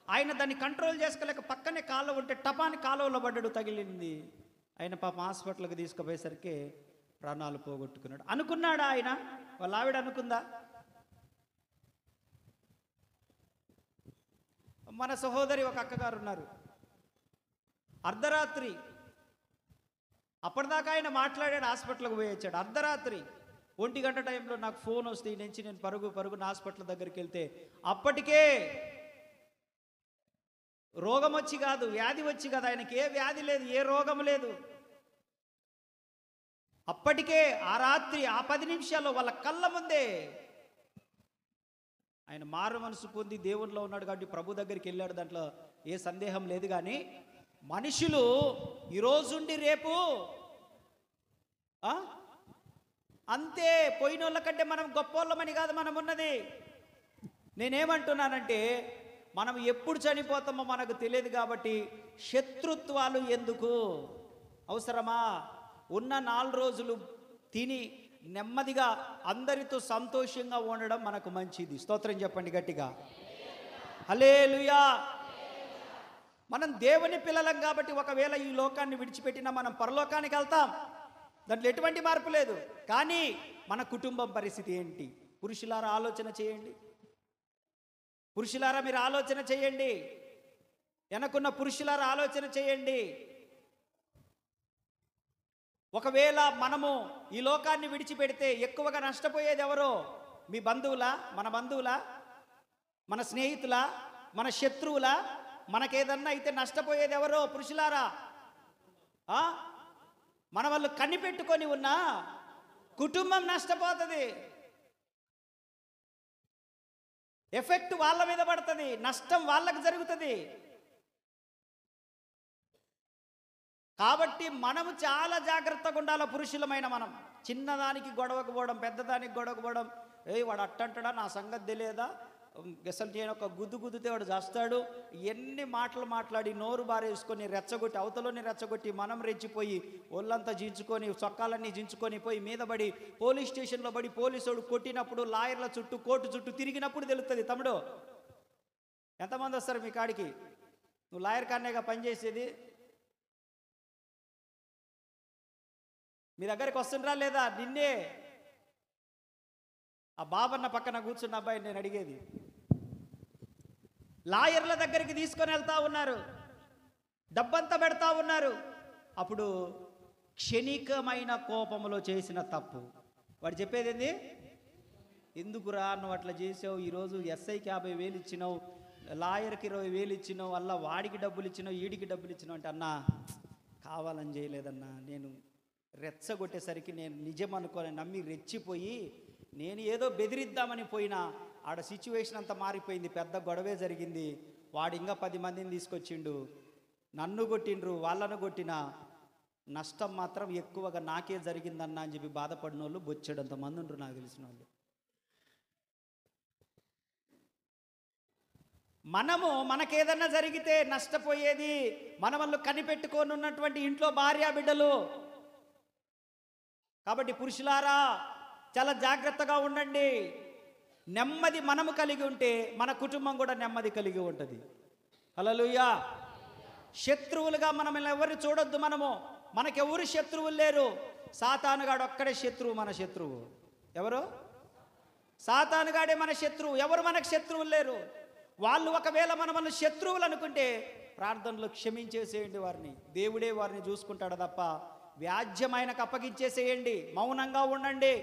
ఆయన దాన్ని కంట్రోల్ చేసుకోలేక పక్కనే కాలువ ఉంటే టపాని కాలువలో పడ్డాడు, తగిలింది. ఆయన పాప హాస్పిటల్కి తీసుకుపోయేసరికి ప్రాణాలు పోగొట్టుకున్నాడు. అనుకున్నాడా ఆయన? వాళ్ళ ఆవిడ అనుకుందా? మన సహోదరి ఒక అక్కగారు ఉన్నారు. అర్ధరాత్రి, అప్పటిదాకా ఆయన మాట్లాడాడు, హాస్పిటల్కి పోయి వచ్చాడు. అర్ధరాత్రి 1 గంట టైంలో నాకు ఫోన్ వస్తే ఈ నుంచి నేను పరుగున హాస్పిటల్ దగ్గరికి వెళ్తే అప్పటికే రోగం వచ్చి కాదు, వ్యాధి వచ్చి కాదు, ఆయనకి ఏ వ్యాధి లేదు, ఏ రోగం లేదు. అప్పటికే ఆ రాత్రి ఆ 10 నిమిషాల్లో వాళ్ళ కళ్ళ ముందే ఆయన మారు మనసు పొంది దేవునిలో ఉన్నాడు కాబట్టి ప్రభు దగ్గరికి వెళ్ళాడు. దాంట్లో ఏ సందేహం లేదు. కానీ మనుషులు ఈరోజుండి రేపు అంతే, పోయిన వాళ్ళ కంటే మనం గొప్పోళ్ళమని కాదు మనం ఉన్నది. నేనేమంటున్నానంటే, మనం ఎప్పుడు చనిపోతామో మనకు తెలియదు కాబట్టి శత్రుత్వాలు ఎందుకు అవసరమా? ఉన్న 4 రోజులు తిని నెమ్మదిగా అందరితో సంతోషంగా ఉండడం మనకు మంచిది. స్తోత్రం చెప్పండి గట్టిగా, హల్లెలూయా. మనం దేవుని పిల్లలం కాబట్టి ఒకవేళ ఈ లోకాన్ని విడిచిపెట్టినా మనం పరలోకానికి వెళ్తాం, దాంట్లో ఎటువంటి మార్పు లేదు. కానీ మన కుటుంబం పరిస్థితి ఏంటి? పురుషులారా ఆలోచన చేయండి. పురుషులారా మీరు ఆలోచన చేయండి. వెనకున్న పురుషులారా ఆలోచన చేయండి. ఒకవేళ మనము ఈ లోకాన్ని విడిచిపెడితే ఎక్కువగా నష్టపోయేది ఎవరో? మీ బంధువులా, మన బంధువులా, మన స్నేహితులా, మన శత్రువులా? మనకేదన్నా అయితే నష్టపోయేది ఎవరో? పురుషులారా, మన వాళ్ళు కనిపెట్టుకొని ఉన్నా కుటుంబం నష్టపోతుంది. ఎఫెక్ట్ వాళ్ళ మీద పడుతుంది, నష్టం వాళ్ళకి జరుగుతుంది. కాబట్టి మనము చాలా జాగ్రత్తగా ఉండాలి. పురుషులమైన మనం చిన్నదానికి గొడవకు పోవడం, పెద్దదానికి గొడవకు పోవడం, వాడు అట్టంటాడా, నా సంగతి తెలియదా, అసలు నేను ఒక గుద్దుతే వాడు చేస్తాడు, ఎన్ని మాటలు మాట్లాడి నోరు బారేసుకొని రెచ్చగొట్టి, అవతలని రెచ్చగొట్టి మనం రెచ్చిపోయి ఒళ్ళంతా జించుకొని చొక్కాలన్నీ జించుకొని పోయి మీద పడి పోలీస్ స్టేషన్లో పడి పోలీసుడు కొట్టినప్పుడు లాయర్ల చుట్టూ కోర్టు చుట్టూ తిరిగినప్పుడు తెలుస్తుంది. తమ్ముడు, ఎంతమంది వస్తారు మీ కాడికి? నువ్వు లాయర్ కాన్నేగా పనిచేసేది, మీ దగ్గరికి వస్తుండ్రా లేదా? నిన్నే ఆ బాబన్న పక్కన కూర్చున్న అబ్బాయి నేను అడిగేది. లాయర్ల దగ్గరికి తీసుకొని వెళ్తా ఉన్నారు, డబ్బంతా పెడతా ఉన్నారు. అప్పుడు క్షణికమైన కోపంలో చేసిన తప్పు వాడు చెప్పేది ఏంది? ఎందుకురా నువ్వు అట్లా చేసావు, ఈరోజు ఎస్ఐకి 50,000 ఇచ్చినావు, లాయర్కి 20,000 ఇచ్చినావు, అలా వాడికి డబ్బులు ఇచ్చినావు, ఈడికి డబ్బులు ఇచ్చినావు అంటే, అన్నా కావాలని చేయలేదన్నా, నేను రెచ్చగొట్టేసరికి నేను నిజం అనుకోని నమ్మి రెచ్చిపోయి నేను ఏదో బెదిరిద్దామని పోయినా ఆడ సిచ్యువేషన్ అంతా మారిపోయింది, పెద్ద గొడవే జరిగింది. వాడు ఇంకా 10 మందిని తీసుకొచ్చిండు, నన్ను కొట్టిండ్రు, వాళ్ళను కొట్టిన నష్టం మాత్రం ఎక్కువగా నాకే జరిగిందన్నా అని చెప్పి బాధపడిన వాళ్ళు బొచ్చెడంత మంది ఉంటారు నాకు తెలిసిన వాళ్ళు. మనకేదన్నా జరిగితే నష్టపోయేది మన వాళ్ళు కనిపెట్టుకొని ఉన్నటువంటి ఇంట్లో భార్య బిడ్డలు. కాబట్టి పురుషులారా చాలా జాగ్రత్తగా ఉండండి. నెమ్మది మనము కలిగి ఉంటే మన కుటుంబం కూడా నెమ్మది కలిగి ఉంటుంది. హల్లెలూయా. శత్రువులుగా మనం ఎవరిని చూడొద్దు. మనకెవరు శత్రువులు లేరు. సాతానుగాడు ఒక్కడే శత్రువు, మన శత్రువు ఎవరు? సాతానుగాడే మన శత్రువు, ఎవరు మనకు శత్రువులు లేరు. వాళ్ళు ఒకవేళ మనల్ని శత్రువులు అనుకుంటే ప్రార్థనలో క్షమించేసేయండి వారిని, దేవుడే వారిని చూసుకుంటాడు తప్ప వ్యాజ్యమైనకు అప్పగించేసేయండి. మౌనంగా ఉండండి.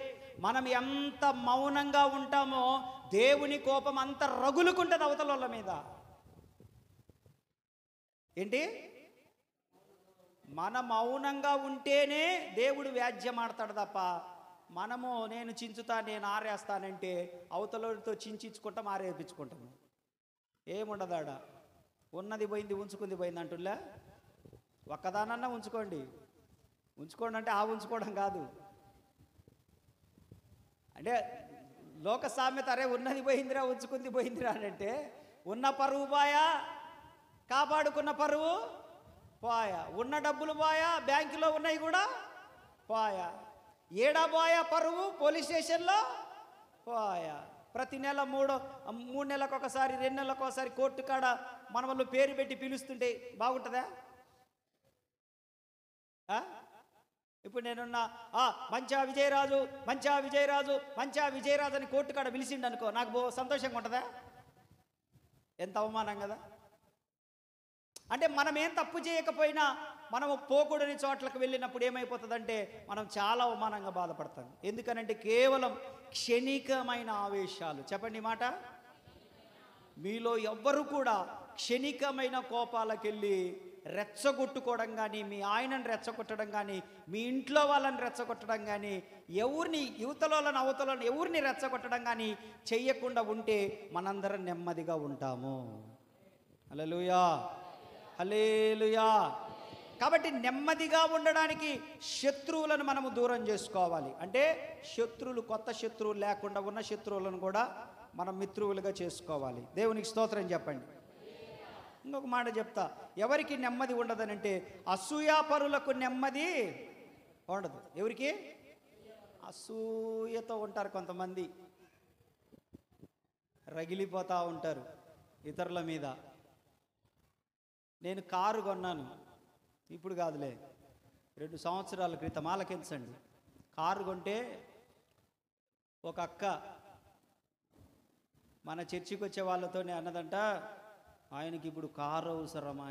మనం ఎంత మౌనంగా ఉంటామో దేవుని కోపం అంత రగులుకుంటుంది అవతల వాళ్ళ మీద. ఏంటి? మన మౌనంగా ఉంటేనే దేవుడు వ్యాజ్యం ఆడతాడు తప్ప నేను చించుతా, నేను ఆరేస్తానంటే అవతలతో చించుకుంటాం, ఆరేపించుకుంటాము. ఏముండదాడ. ఉన్నది పోయింది, ఉంచుకుంది పోయింది అంటుల్లా. ఒక్కదానన్నా ఉంచుకోండి అంటే ఆ ఉంచుకోవడం కాదు. అంటే లోక సామెత, అరే ఉన్నది పోయిందిరా ఉంచుకుంది పోయిందిరా అంటే, ఉన్న పరువు పోయా, కాపాడుకున్న పరువు పోయా, ఉన్న డబ్బులు పోయా, బ్యాంకులో ఉన్నాయి కూడా పోయా, ఏడా పోయా పరువు, పోలీస్ స్టేషన్లో పోయా. ప్రతి నెల 3 నెలలకు ఒకసారి 2 నెలలకు ఒకసారి కోర్టు కాడ మన వాళ్ళు పేరు పెట్టి పిలుస్తుంటే బాగుంటుందా? ఇప్పుడు నేనున్నా మంచా విజయరాజు అని కోర్టు కాడ పిలిచిండు అనుకో, నాకు సంతోషంగా ఉంటుందా? ఎంత అవమానం కదా. అంటే మనం ఏం తప్పు చేయకపోయినా మనము పోకూడని చోట్లకు వెళ్ళినప్పుడు ఏమైపోతుందంటే మనం చాలా అవమానంగా బాధపడతాం. ఎందుకనంటే కేవలం క్షణికమైన ఆవేశాలు. చెప్పండి మాట. మీలో ఎవ్వరు కూడా క్షణికమైన కోపాలకెళ్ళి రెచ్చగొట్టుకోవడం కానీ, మీ ఆయనను రెచ్చగొట్టడం కానీ, మీ ఇంట్లో వాళ్ళని రెచ్చగొట్టడం కానీ, ఎవరిని యువతలోళ్ళని అవతలను ఎవరిని రెచ్చగొట్టడం కానీ చెయ్యకుండా ఉంటే మనందరం నెమ్మదిగా ఉంటాము. హల్లెలూయా, హల్లెలూయా. కాబట్టి నెమ్మదిగా ఉండడానికి శత్రువులను మనము దూరం చేసుకోవాలి. అంటే శత్రువులు, కొత్త శత్రువులు లేకుండా ఉన్న శత్రువులను కూడా మనం మిత్రువులుగా చేసుకోవాలి. దేవునికి స్తోత్రం చెప్పండి. ఇంకొక మాట చెప్తా, ఎవరికి నెమ్మది ఉండదనంటే అసూయాపరులకు నెమ్మది ఉండదు. ఎవరికి? అసూయతో ఉంటారు కొంతమంది, రగిలిపోతూ ఉంటారు ఇతరుల మీద. నేను కారు కొన్నాను, ఇప్పుడు కాదులే 2 సంవత్సరాల క్రితం, ఆలకించండి. కారు కొంటే ఒక అక్క మన చర్చికి వచ్చే వాళ్ళతోనే అన్నదంట, ఆయనకి ఇప్పుడు కారు అవసరమా,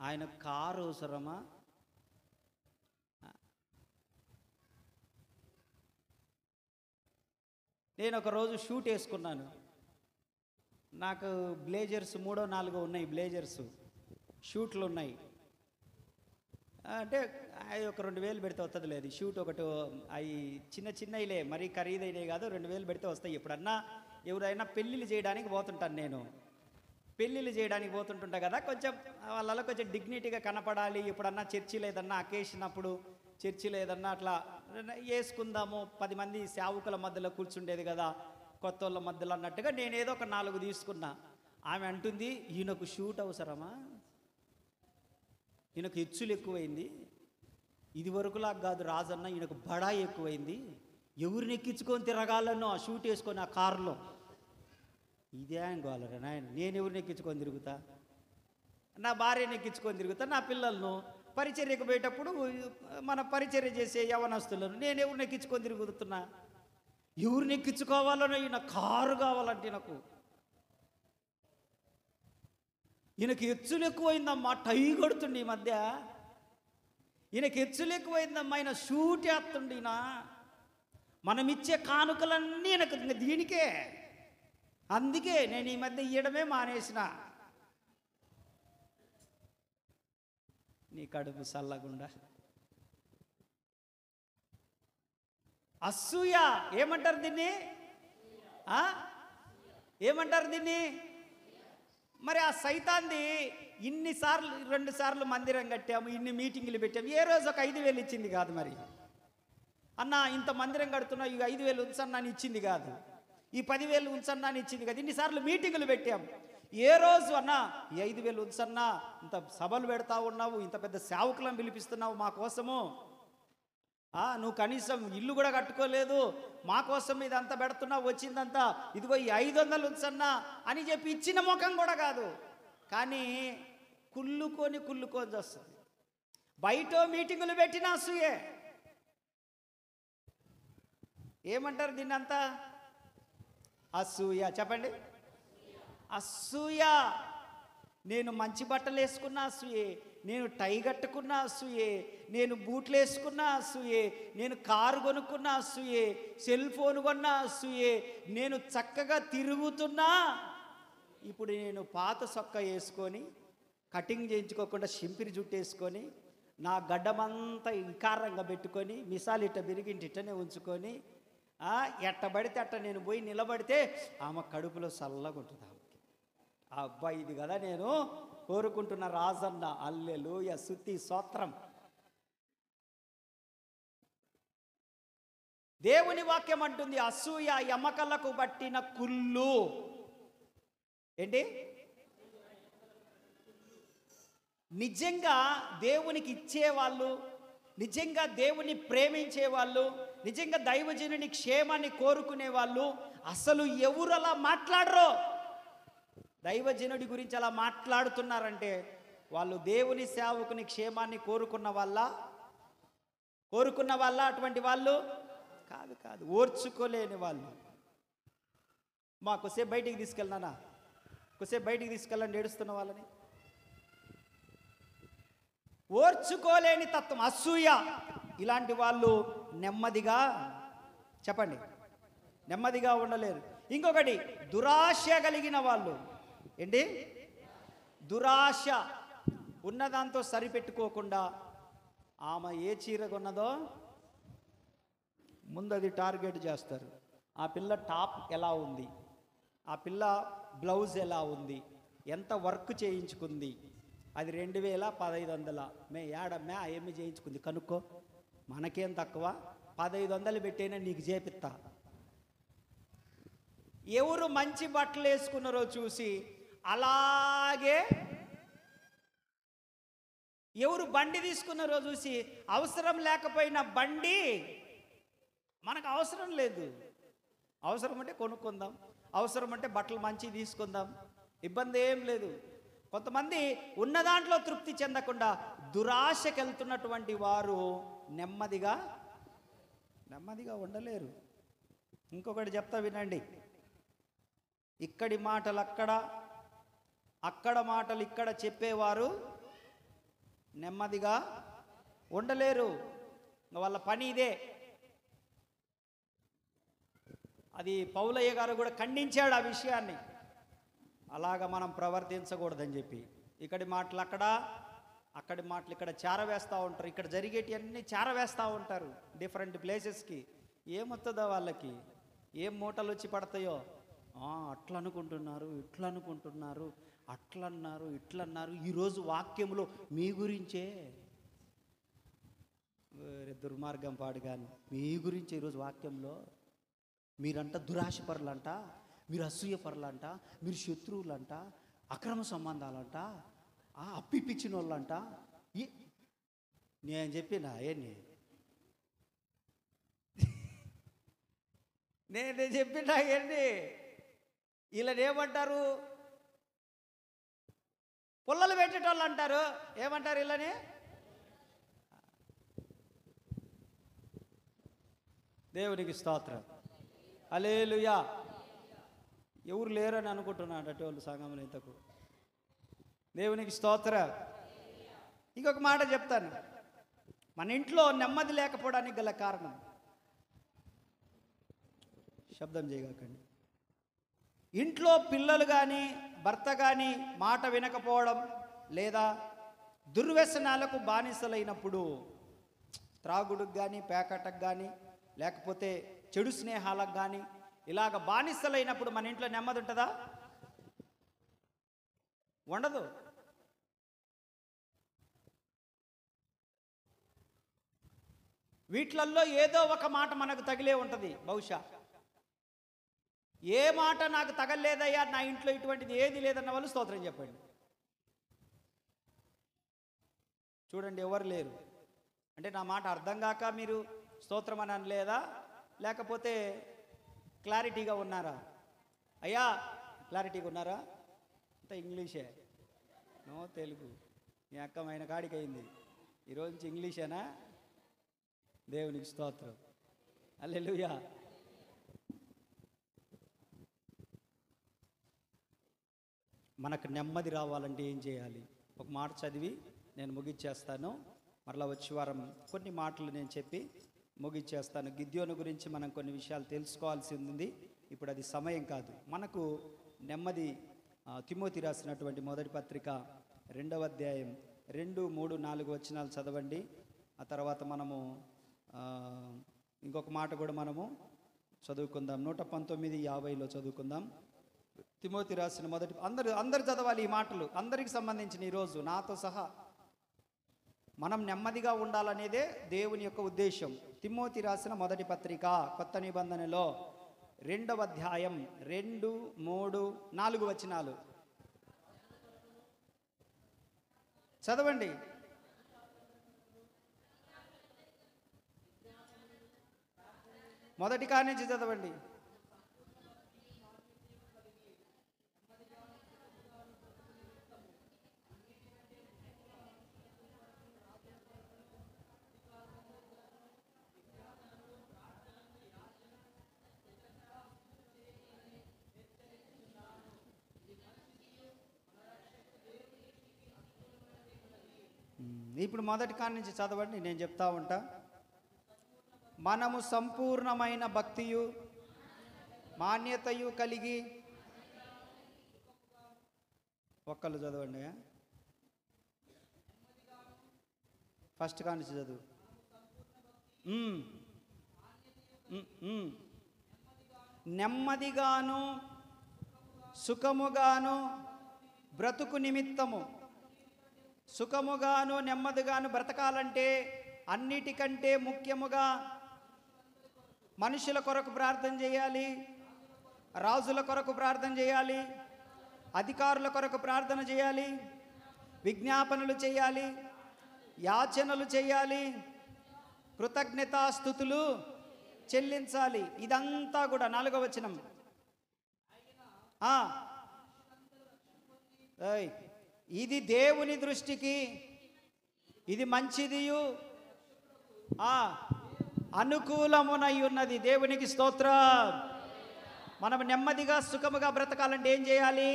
ఆయనకు కారు అవసరమా? నేను ఒకరోజు షూట్ వేసుకున్నాను. నాకు బ్లేజర్స్ 3-4 ఉన్నాయి, బ్లేజర్స్ షూట్లు ఉన్నాయి. అంటే అవి ఒక 2000 పెడితే వస్తుంది లేదు షూట్ ఒకటి, అవి చిన్నవిలే మరీ ఖరీదైనవి కాదు, 2000 పెడితే వస్తాయి. ఎప్పుడన్నా ఎవరైనా పెళ్ళిళ్ళు చేయడానికి పోతుంటాను నేను, పెళ్ళిళ్ళు చేయడానికి పోతుంటుంటా కదా, కొంచెం వాళ్ళలో కొంచెం డిగ్నిటీగా కనపడాలి. ఎప్పుడన్నా చర్చిలో ఏదన్నా అకేషన్ అప్పుడు, చర్చిలో ఏదన్నా అట్లా వేసుకుందాము, 10 మంది సేవకుల మధ్యలో కూర్చుండేది కదా, కొత్త వాళ్ళ మధ్యలో అన్నట్టుగా నేను ఏదో ఒక 4 తీసుకున్నా. ఆమె అంటుంది, ఈయనకు షూట్ అవసరమా, ఈయనకు హెచ్చులు ఎక్కువైంది, ఇది వరకులాగా కాదు రాజన్న, ఈయనకు బడాయి ఎక్కువైంది, ఎవరిని ఎక్కించుకొని తిరగాలనో ఆ షూట్ వేసుకొని ఆ కారులో. ఇదే గోలరా నాయన, నేను ఎవరిని ఎక్కించుకొని తిరుగుతా, నా భార్యను ఎక్కించుకొని తిరుగుతా, నా పిల్లలను పరిచర్యకు పోయేటప్పుడు మన పరిచర్య చేసే యవనస్తులను నేను ఎవరిని ఎక్కించుకొని తిరుగుతున్నా. ఎవరిని ఎక్కించుకోవాలనో ఈయన కారు కావాలంటే ఈయనకి హెచ్చులు ఎక్కువైందమ్మా, టై కొడుతుండి ఈ మధ్య, ఈయనకి హెచ్చులు ఎక్కువైందమ్మా, ఆయన షూట్ వేస్తుండి, ఈయన మనం ఇచ్చే కానుకలన్నీ ఈయనకు దీనికే. అందుకే నేను ఈ మధ్య ఇయ్యడమే మానేసిన. నీ కడుపు చల్లగుండా. అసూయ ఏమంటారు దీన్ని? ఏమంటారు దీన్ని? మరి ఆ సైతాన్ది ఇన్నిసార్లు 2 సార్లు మందిరం కట్టాము, ఇన్ని మీటింగులు పెట్టాము, ఏ రోజు ఒక 5000 ఇచ్చింది కాదు. మరి అన్న ఇంత మందిరం కడుతున్నా, ఈ 5000 ఉంచన్నా అని ఇచ్చింది కాదు, ఈ 10,000 ఉంచన్నా అని ఇచ్చింది కాదు. ఇన్నిసార్లు మీటింగులు పెట్టాము, ఏ రోజు అన్నా ఈ 5,000 ఉంచన్నా, ఇంత సభలు పెడతా ఉన్నావు, ఇంత పెద్ద సేవకులను పిలిపిస్తున్నావు మా కోసము, నువ్వు కనీసం ఇల్లు కూడా కట్టుకోలేదు, మా కోసం ఇదంతా పెడుతున్నావు, వచ్చిందంతా ఇదిగో ఈ 500 ఉంచన్నా అని చెప్పి ఇచ్చిన ముఖం కూడా కాదు. కానీ కుళ్ళుకొని వస్తుంది. బయట మీటింగులు పెట్టిన అసూయే. ఏమంటారు దీన్నంతా? అసూయ. చెప్పండి. అసూయ. నేను మంచి బట్టలు వేసుకున్న అసూయే, నేను టై కట్టుకున్న అసూయే, నేను బూట్లు వేసుకున్న అసూయే, నేను కారు కొనుక్కున్న అసూయే, సెల్ ఫోన్ కొన్న అసూయే, నేను చక్కగా తిరుగుతున్నా, ఇప్పుడు నేను పాత సొక్క వేసుకొని కటింగ్ చేయించుకోకుండా సింపిరి జుట్టు వేసుకొని నా గడ్డమంతా వికారంగా పెట్టుకొని మిసాలు ఇట్ట బిరిగింటి ఇట్టనే ఉంచుకొని ఎట్టబడితే అట్ట నేను పోయి నిలబడితే ఆమె కడుపులో చల్లగా ఉంటుంది. ఆ అబ్బాయి ఇది కదా నేను కోరుకుంటున్న రాజన్న. హల్లెలూయా, స్తుతి స్తోత్రం. దేవుని వాక్యం అంటుంది అసూయ ఎమకలకు పట్టిన కుళ్ళు. ఏంటి? నిజంగా దేవునికి ఇచ్చేవాళ్ళు, నిజంగా దేవుని ప్రేమించేవాళ్ళు, నిజంగా దైవజనుని క్షేమాన్ని కోరుకునే వాళ్ళు అసలు ఎవరు అలా మాట్లాడరో. దైవజనుడి గురించి అలా మాట్లాడుతున్నారంటే వాళ్ళు దేవుని సేవకుని క్షేమాన్ని కోరుకున్న వాళ్ళ అటువంటి వాళ్ళు కాదు, ఓర్చుకోలేని వాళ్ళు. కొద్దిసేపు బయటికి తీసుకెళ్ళినానా, కొద్దిసేపు బయటికి తీసుకెళ్ళండి ఏడుస్తున్న వాళ్ళని. ఓర్చుకోలేని తత్వం, అసూయ. ఇలాంటి వాళ్ళు నెమ్మదిగా, చెప్పండి, నెమ్మదిగా ఉండలేరు. ఇంకొకటి దురాశ కలిగిన వాళ్ళు. ఏంటి? దురాశ. ఉన్నదాంతో సరిపెట్టుకోకుండా ఆమె ఏ చీర కొన్నదో ముందు అది టార్గెట్ చేస్తారు. ఆ పిల్ల టాప్ ఎలా ఉంది, ఆ పిల్ల బ్లౌజ్ ఎలా ఉంది, ఎంత వర్క్ చేయించుకుంది, అది 2000 1500 ఏడమ్మే ఏమి చేయించుకుంది కనుక్కో, మనకేం తక్కువ, 1500 పెట్టైనా నీకు చేపిస్తా. ఎవరు మంచి బట్టలు వేసుకున్నారో చూసి అలాగే, ఎవరు బండి తీసుకున్నారో చూసి, అవసరం లేకపోయినా బండి మనకు అవసరం లేదు, అవసరం అంటే కొనుక్కుందాం, అవసరం అంటే బట్టలు మంచి తీసుకుందాం, ఇబ్బంది ఏం లేదు. కొంతమంది ఉన్న దాంట్లో తృప్తి చెందకుండా దురాశకి వెళ్తున్నటువంటి వారు నెమ్మదిగా ఉండలేరు. ఇంకొకటి చెప్తా వినండి. ఇక్కడి మాటలు అక్కడ మాటలు ఇక్కడ చెప్పేవారు నెమ్మదిగా ఉండలేరు. వాళ్ళ పని ఇదే. అది పౌలయ్య గారు కూడా ఖండించాడు ఆ విషయాన్ని. అలాగ మనం ప్రవర్తించకూడదని చెప్పి, ఇక్కడి మాటలు అక్కడి మాటలు ఇక్కడ చేరవేస్తూ ఉంటారు, ఇక్కడ జరిగేటివన్నీ చేరవేస్తూ ఉంటారు డిఫరెంట్ ప్లేసెస్కి. ఏమొస్తుందో వాళ్ళకి, ఏం మూటలు వచ్చి పడతాయో, అట్లా అనుకుంటున్నారు, ఇట్లా అనుకుంటున్నారు, అట్లన్నారు, ఇట్లన్నారు. ఈరోజు వాక్యంలో మీ గురించే, దుర్మార్గం పాడు కానీ మీ గురించి ఈరోజు వాక్యంలో మీరంట దురాశపరులంట, మీరు అసూయపరులంట, మీరు శత్రువులంట, అక్రమ సంబంధాలంట, అప్పిపిచ్చిన వాళ్ళంట. నేను చెప్పినా ఏంటి, నేను చెప్పినా ఏంటి, వీళ్ళని ఏమంటారు, పుల్లలు పెట్టేటోళ్ళు అంటారు. ఏమంటారు వీళ్ళని? దేవునికి స్తోత్రం, హల్లెలూయా. ఎవరు లేరని అనుకుంటున్నాడు అటువంటి సంఘంలో ఇంతకు. దేవునికి స్తోత్రం. ఇంకొక మాట చెప్తాను, మన ఇంట్లో నెమ్మది లేకపోవడానికి గల కారణం, శబ్దం చేయకండి, ఇంట్లో పిల్లలు కానీ భర్త కానీ మాట వినకపోవడం, లేదా దుర్వ్యసనాలకు బానిసలైనప్పుడు, త్రాగుడుకు కానీ పేకటకు కానీ లేకపోతే చెడు స్నేహాలకు కానీ ఇలాగ బానిసలైనప్పుడు మన ఇంట్లో నెమ్మది ఉంటుందా? ఉండదు. వీటిలల్లో ఏదో ఒక మాట మనకు తగిలే ఉంటుంది బహుశా. ఏ మాట నాకు తగలేదయ్యా, నా ఇంట్లో ఇటువంటిది ఏది లేదన్న వాళ్ళు స్తోత్రం చెప్పండి. చూడండి, ఎవరు లేరు అంటే నా మాట అర్థం కాక మీరు స్తోత్రం అని అనలేదా, లేకపోతే క్లారిటీగా ఉన్నారా? అయ్యా క్లారిటీగా ఉన్నారా? అంత ఇంగ్లీషే, నో తెలుగు. మీ అక్కమైన కాడికి అయింది, ఈరోజు నుంచి ఇంగ్లీషేనా? దేవునికి స్తోత్రం, హల్లెలూయా. మనకు నెమ్మది రావాలంటే ఏం చేయాలి? ఒక మాట చదివి నేను ముగిచ్చేస్తాను. మరలా వచ్చే వారం కొన్ని మాటలు నేను చెప్పి ముగిచ్చేస్తాను. గిద్యోను గురించి మనం కొన్ని విషయాలు తెలుసుకోవాల్సి ఉంది. ఇప్పుడు అది సమయం కాదు. మనకు నెమ్మది తిమోతి రాసినటువంటి మొదటి పత్రిక 2వ అధ్యాయం 2, 3, 4 వచనాలు చదవండి. ఆ తర్వాత మనము ఇంకొక మాట కూడా మనము చదువుకుందాం. 119:50 చదువుకుందాం. తిమోతి రాసిన మొదటి, అందరు చదవాలి ఈ మాటలు, అందరికి సంబంధించిన ఈరోజు నాతో సహా మనం నెమ్మదిగా ఉండాలనేదే దేవుని యొక్క ఉద్దేశం. తిమోతి రాసిన మొదటి పత్రిక కొత్త నిబంధనలో 2వ అధ్యాయం 2, 3, 4 వచనాలు చదవండి. మొదటి కాడి నుంచి చదవండి. ఇప్పుడు మొదటి కాడి నుంచి చదవండి, నేను చెప్తా ఉంటా. మనము సంపూర్ణమైన భక్తియు మాన్యతయు కలిగి, ఒక్కళ్ళు చదవండి, ఫస్ట్ కాడి నుంచి చదువు. నెమ్మదిగాను సుఖముగాను బ్రతుకు నిమిత్తము, సుఖముగాను నెమ్మదిగాను బ్రతకాలంటే అన్నిటికంటే ముఖ్యముగా మనుషుల కొరకు ప్రార్థన చేయాలి, రాజుల కొరకు ప్రార్థన చేయాలి, అధికారుల కొరకు ప్రార్థన చేయాలి, విజ్ఞాపనలు చేయాలి, యాచనలు చేయాలి, కృతజ్ఞతాస్తుతులు చెల్లించాలి. ఇదంతా కూడా 4వ వచనం. ఇది దేవుని దృష్టికి ఇది మంచిదియు అనుకూలమునై ఉన్నది. దేవునికి స్తోత్రం. మనం నెమ్మదిగా సుఖముగా బ్రతకాలంటే ఏం చేయాలి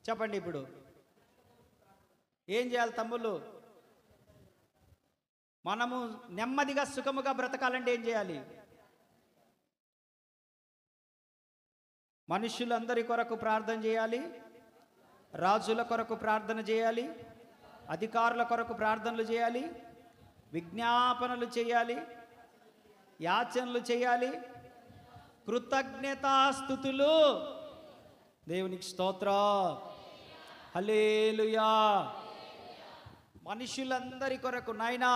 చెప్పండి? ఇప్పుడు ఏం చేయాలి తమ్ముళ్ళు? మనము నెమ్మదిగా సుఖముగా బ్రతకాలంటే ఏం చేయాలి? మనుషులందరి కొరకు ప్రార్థన చేయాలి, రాజుల కొరకు ప్రార్థన చేయాలి, అధికారుల కొరకు ప్రార్థనలు చేయాలి, విజ్ఞాపనలు చేయాలి, యాచనలు చేయాలి, కృతజ్ఞతాస్తుతులు. దేవునికి స్తోత్రం, హల్లెలూయా. మనుషులందరి కొరకు నాయనా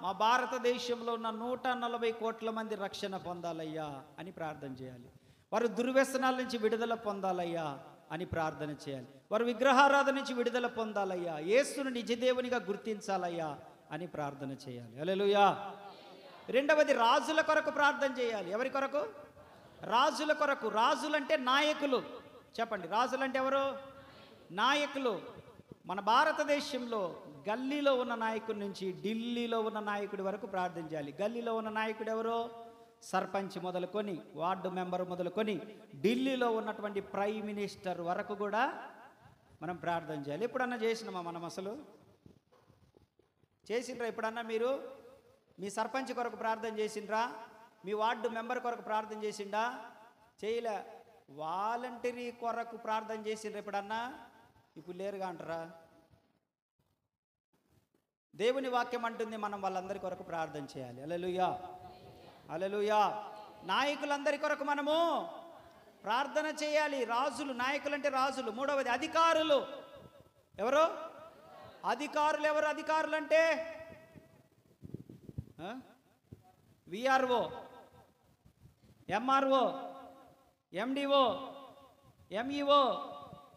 మా భారతదేశంలో ఉన్న 140 కోట్ల మంది రక్షణ పొందాలయ్యా అని ప్రార్థన చేయాలి. వారు దుర్వ్యసనాల నుంచి విడుదల పొందాలయ్యా అని ప్రార్థన చేయాలి. వారు విగ్రహారాధన నుంచి విడుదల పొందాలయ్యా, యేసును నిజదేవునిగా గుర్తించాలయ్యా అని ప్రార్థన చేయాలి. హల్లెలూయా. రెండవది రాజుల కొరకు ప్రార్థన చేయాలి. ఎవరి కొరకు? రాజుల కొరకు. రాజులంటే నాయకులు. చెప్పండి, రాజులంటే ఎవరు? నాయకులు. మన భారతదేశంలో గల్లీలో ఉన్న నాయకుడి నుంచి ఢిల్లీలో ఉన్న నాయకుడి వరకు ప్రార్థన చేయాలి. గల్లీలో ఉన్న నాయకుడు ఎవరు? సర్పంచ్ మొదలుకొని, వార్డు మెంబర్ మొదలుకొని, ఢిల్లీలో ఉన్నటువంటి ప్రైమ్ మినిస్టర్ వరకు కూడా మనం ప్రార్థన చేయాలి. ఎప్పుడన్నా చేసినామా మనం? అసలు చేసిండ్రా ఎప్పుడన్నా? మీరు మీ సర్పంచ్ కొరకు ప్రార్థన చేసిండ్రా? మీ వార్డు మెంబర్ కొరకు ప్రార్థన చేసిండా? చేయలే. వాలంటరీ కొరకు ప్రార్థన చేసిండ్రా ఎప్పుడన్నా? ఇప్పుడు లేరుగా అంటారా? దేవుని వాక్యం అంటుంది మనం వాళ్ళందరి కొరకు ప్రార్థన చేయాలి. హల్లెలూయా, హల్లెలూయా. నాయకులందరి కొరకు మనము ప్రార్థన చేయాలి. రాజులు, నాయకులు అంటే రాజులు. మూడవది అధికారులు. ఎవరు? అధికారులు. ఎవరు అధికారులు అంటే? VRO, MRO, MDO, MEO.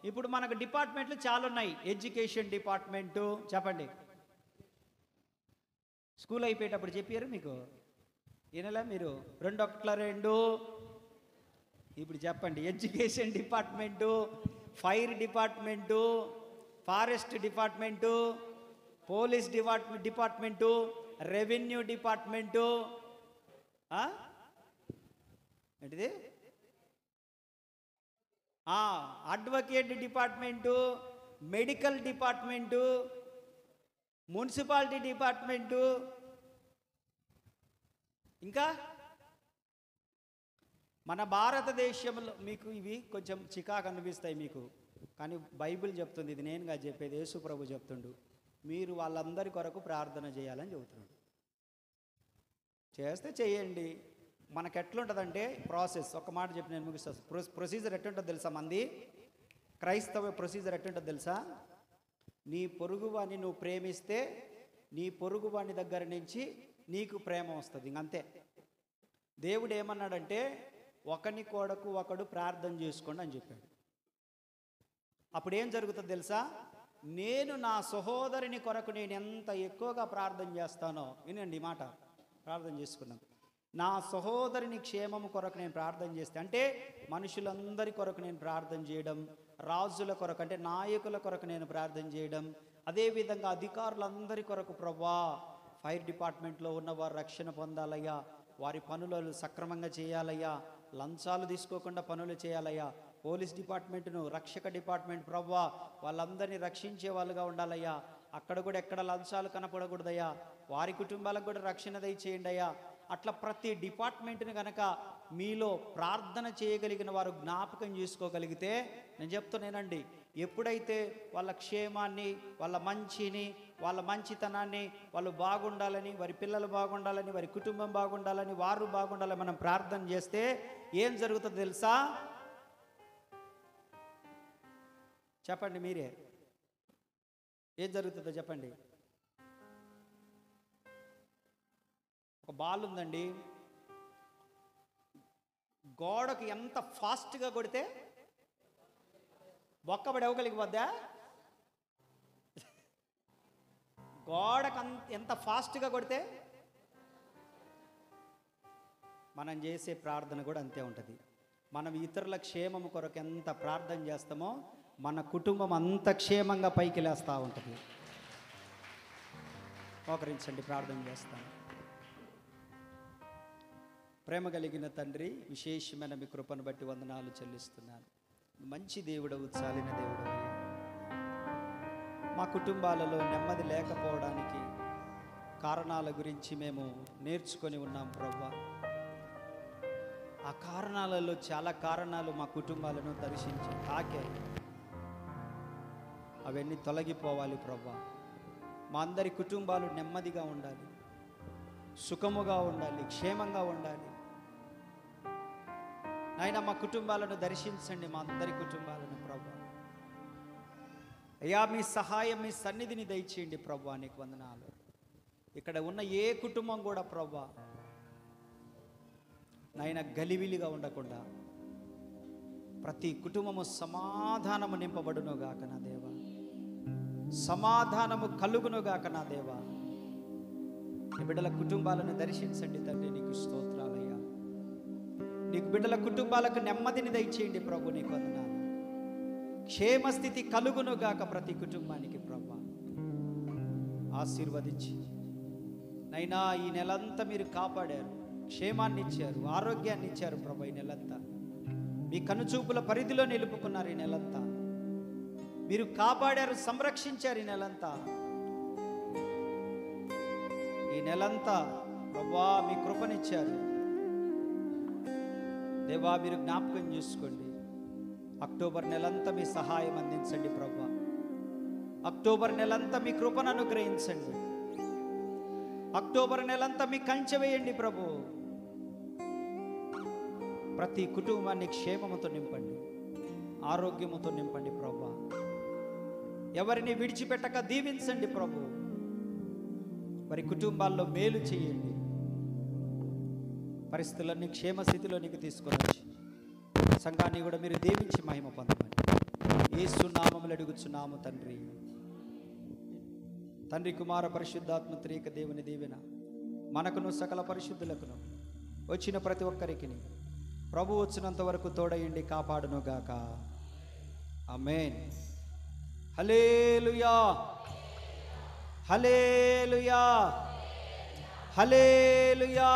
ఇప్పుడు మనకు డిపార్ట్మెంట్లు చాలా ఉన్నాయి. Education department. చెప్పండి, స్కూల్ అయిపోయేటప్పుడు చెప్పారు మీకు, వినలే మీరు? 2 ఇప్పుడు చెప్పండి. Education department, fire department, forest department, police department, revenue department, ఏంటిది, advocate department, medical department, municipality department, ఇంకా మన భారతదేశంలో మీకు ఇవి కొంచెం చికాకు అనిపిస్తాయి మీకు, కానీ బైబిల్ చెప్తుంది, ఇది నేనుగా చెప్పేది, యేసు ప్రభు చెప్తుండు, మీరు వాళ్ళందరి కొరకు ప్రార్థన చేయాలని చెబుతున్నాడు. చేస్తే చేయండి. మనకు ఎట్లుంటుందంటే ప్రాసెస్, ఒక మాట చెప్పి నేను ముగిస్తాను. ప్రొసీజర్ ఎట్లుంటుందో తెలుసా? మంది క్రైస్తవ ప్రొసీజర్ ఎట్లుంటుందో తెలుసా? నీ పొరుగువాడిని నువ్వు ప్రేమిస్తే నీ పొరుగువాడి దగ్గర నుంచి నీకు ప్రేమ వస్తుంది. ఇంకంతే. దేవుడు ఏమన్నాడంటే ఒకని కొరకు ఒకడు ప్రార్థన చేసుకోండి అని చెప్పాడు. అప్పుడు ఏం జరుగుతుంది తెలుసా? నేను నా సహోదరుని కొరకు నేను ఎంత ఎక్కువగా ప్రార్థన చేస్తానో, వినండి ఈ మాట, ప్రార్థన చేసుకున్నాం. నా సహోదరుని క్షేమము కొరకు నేను ప్రార్థన చేస్తే, అంటే మనుషులందరి కొరకు నేను ప్రార్థన చేయడం, రాజుల కొరకు అంటే నాయకుల కొరకు నేను ప్రార్థన చేయడం, అదేవిధంగా అధికారులందరి కొరకు, ప్రభువా ఫైర్ డిపార్ట్మెంట్లో ఉన్నవారు రక్షణ పొందాలయ్యా, వారి పనులు సక్రమంగా చేయాలయ్యా, లంచాలు తీసుకోకుండా పనులు చేయాలయ్యా, పోలీస్ డిపార్ట్మెంట్ను, రక్షక డిపార్ట్మెంట్ ప్రభువా వాళ్ళందరినీ రక్షించే వాళ్ళుగా ఉండాలయ్యా, అక్కడ కూడా ఎక్కడ లంచాలు కనపడకూడదయ్యా, వారి కుటుంబాలకు కూడా రక్షణ దయచేయండి అయ్యా. అట్లా ప్రతి డిపార్ట్మెంట్ని కనుక మీలో ప్రార్థన చేయగలిగిన వారు జ్ఞాపకం చేసుకోగలిగితే, నేను చెప్తున్నానండి, ఎప్పుడైతే వాళ్ళ క్షేమాన్ని, వాళ్ళ మంచిని, వాళ్ళ మంచితనాన్ని, వాళ్ళు బాగుండాలని, వారి పిల్లలు బాగుండాలని, వారి కుటుంబం బాగుండాలని, వారు బాగుండాలని మనం ప్రార్థన చేస్తే ఏం జరుగుతుందో తెలుసా? చెప్పండి మీరే, ఏం జరుగుతుందో చెప్పండి. ఒక బాల్ ఉందండి, గోడకు ఎంత ఫాస్ట్గా కొడితే బొక్కబడి ఇవ్వగలిగిపోద్దా? గోడకు ఎంత ఫాస్ట్గా కొడితే మనం చేసే ప్రార్థన కూడా అంతే ఉంటుంది. మనం ఇతరుల క్షేమం కొరకు ఎంత ప్రార్థన చేస్తామో మన కుటుంబం అంత క్షేమంగా పైకి లేస్తూ ఉంటుంది. మోకరించండి, ప్రార్థన చేస్తాను. ప్రేమ కలిగిన తండ్రి, విశేషమైన మీ కృపను బట్టి వందనాలు చెల్లిస్తున్నాను. మంచి దేవుడవు, చాలిన దేవుడవు. మా కుటుంబాలలో నెమ్మది లేకపోవడానికి కారణాల గురించి మేము నేర్చుకొని ఉన్నాం ప్రభువా. ఆ కారణాలలో చాలా కారణాలు మా కుటుంబాలను దర్శించి తాకే, అవన్నీ తొలగిపోవాలి ప్రభువా. మా అందరి కుటుంబాలు నెమ్మదిగా ఉండాలి, సుఖముగా ఉండాలి, క్షేమంగా ఉండాలి. నాయన మా కుటుంబాలను దర్శించండి, మా అందరి కుటుంబాలను ప్రభు. అయ్యా మీ సహాయం, మీ సన్నిధిని దయచేయండి ప్రభు. నీకు వందనాలు. ఇక్కడ ఉన్న ఏ కుటుంబం కూడా ప్రభు నాయన గలివిలిగా ఉండకుండా ప్రతి కుటుంబము సమాధానము నింపబడునుగాక నా దేవ, సమాధానము కలుగునుగాక నా దేవ. నీ బిడ్డల కుటుంబాలను దర్శించండి తండ్రి. నీకు స్తోత్రాలయ్యా. నీకు బిడ్డల కుటుంబాలకు నెమ్మదిని దయచేయండి ప్రభు. నీకు వందనాలు. క్షేమస్థితి కలుగునుగాక ప్రతి కుటుంబానికి ప్రభు. ఆశీర్వదించి నైనా ఈ నెలంతా మీరు కాపాడారు, క్షేమాన్ని ఇచ్చారు, ఆరోగ్యాన్ని ఇచ్చారు ప్రభు. ఈ నెలంతా మీ కనుచూపుల పరిధిలో నిలుపుకున్నారు. ఈ నెలంతా మీరు కాపాడారు, సంరక్షించారు. ఈ నెలంతా ప్రభువా మీ కృపనిచ్చారు దేవా. మీరు జ్ఞాపకం చేసుకోండి. అక్టోబర్ నెలంతా మీ సహాయం అందించండి ప్రభువా. అక్టోబర్ నెలంతా మీ కృపను అనుగ్రహించండి. అక్టోబర్ నెలంతా మీ కంచె వేయండి ప్రభు. ప్రతి కుటుంబాన్ని క్షేమముతో నింపండి, ఆరోగ్యముతో నింపండి ప్రభువా. ఎవరిని విడిచిపెట్టక దీవించండి ప్రభు. వారి కుటుంబాల్లో మేలు చేయండి. పరిస్థితులన్నీ క్షేమస్థితిలోనికి తీసుకొని వచ్చి సంఘాన్ని కూడా మీరు దీవించి మహిమ పొందమని యేసు నామములో అడుగుచున్నాము తండ్రి. తండ్రి, కుమార, పరిశుద్ధాత్మ త్రియేక దేవుని దీవెన మనకును సకల పరిశుద్ధులకును వచ్చిన ప్రతి ఒక్కరికి ప్రభు వచ్చినంత వరకు తోడయండి, కాపాడును గాక. ఆమేన్. హల్లెలూయా, హల్లెలూయా, హల్లెలూయా.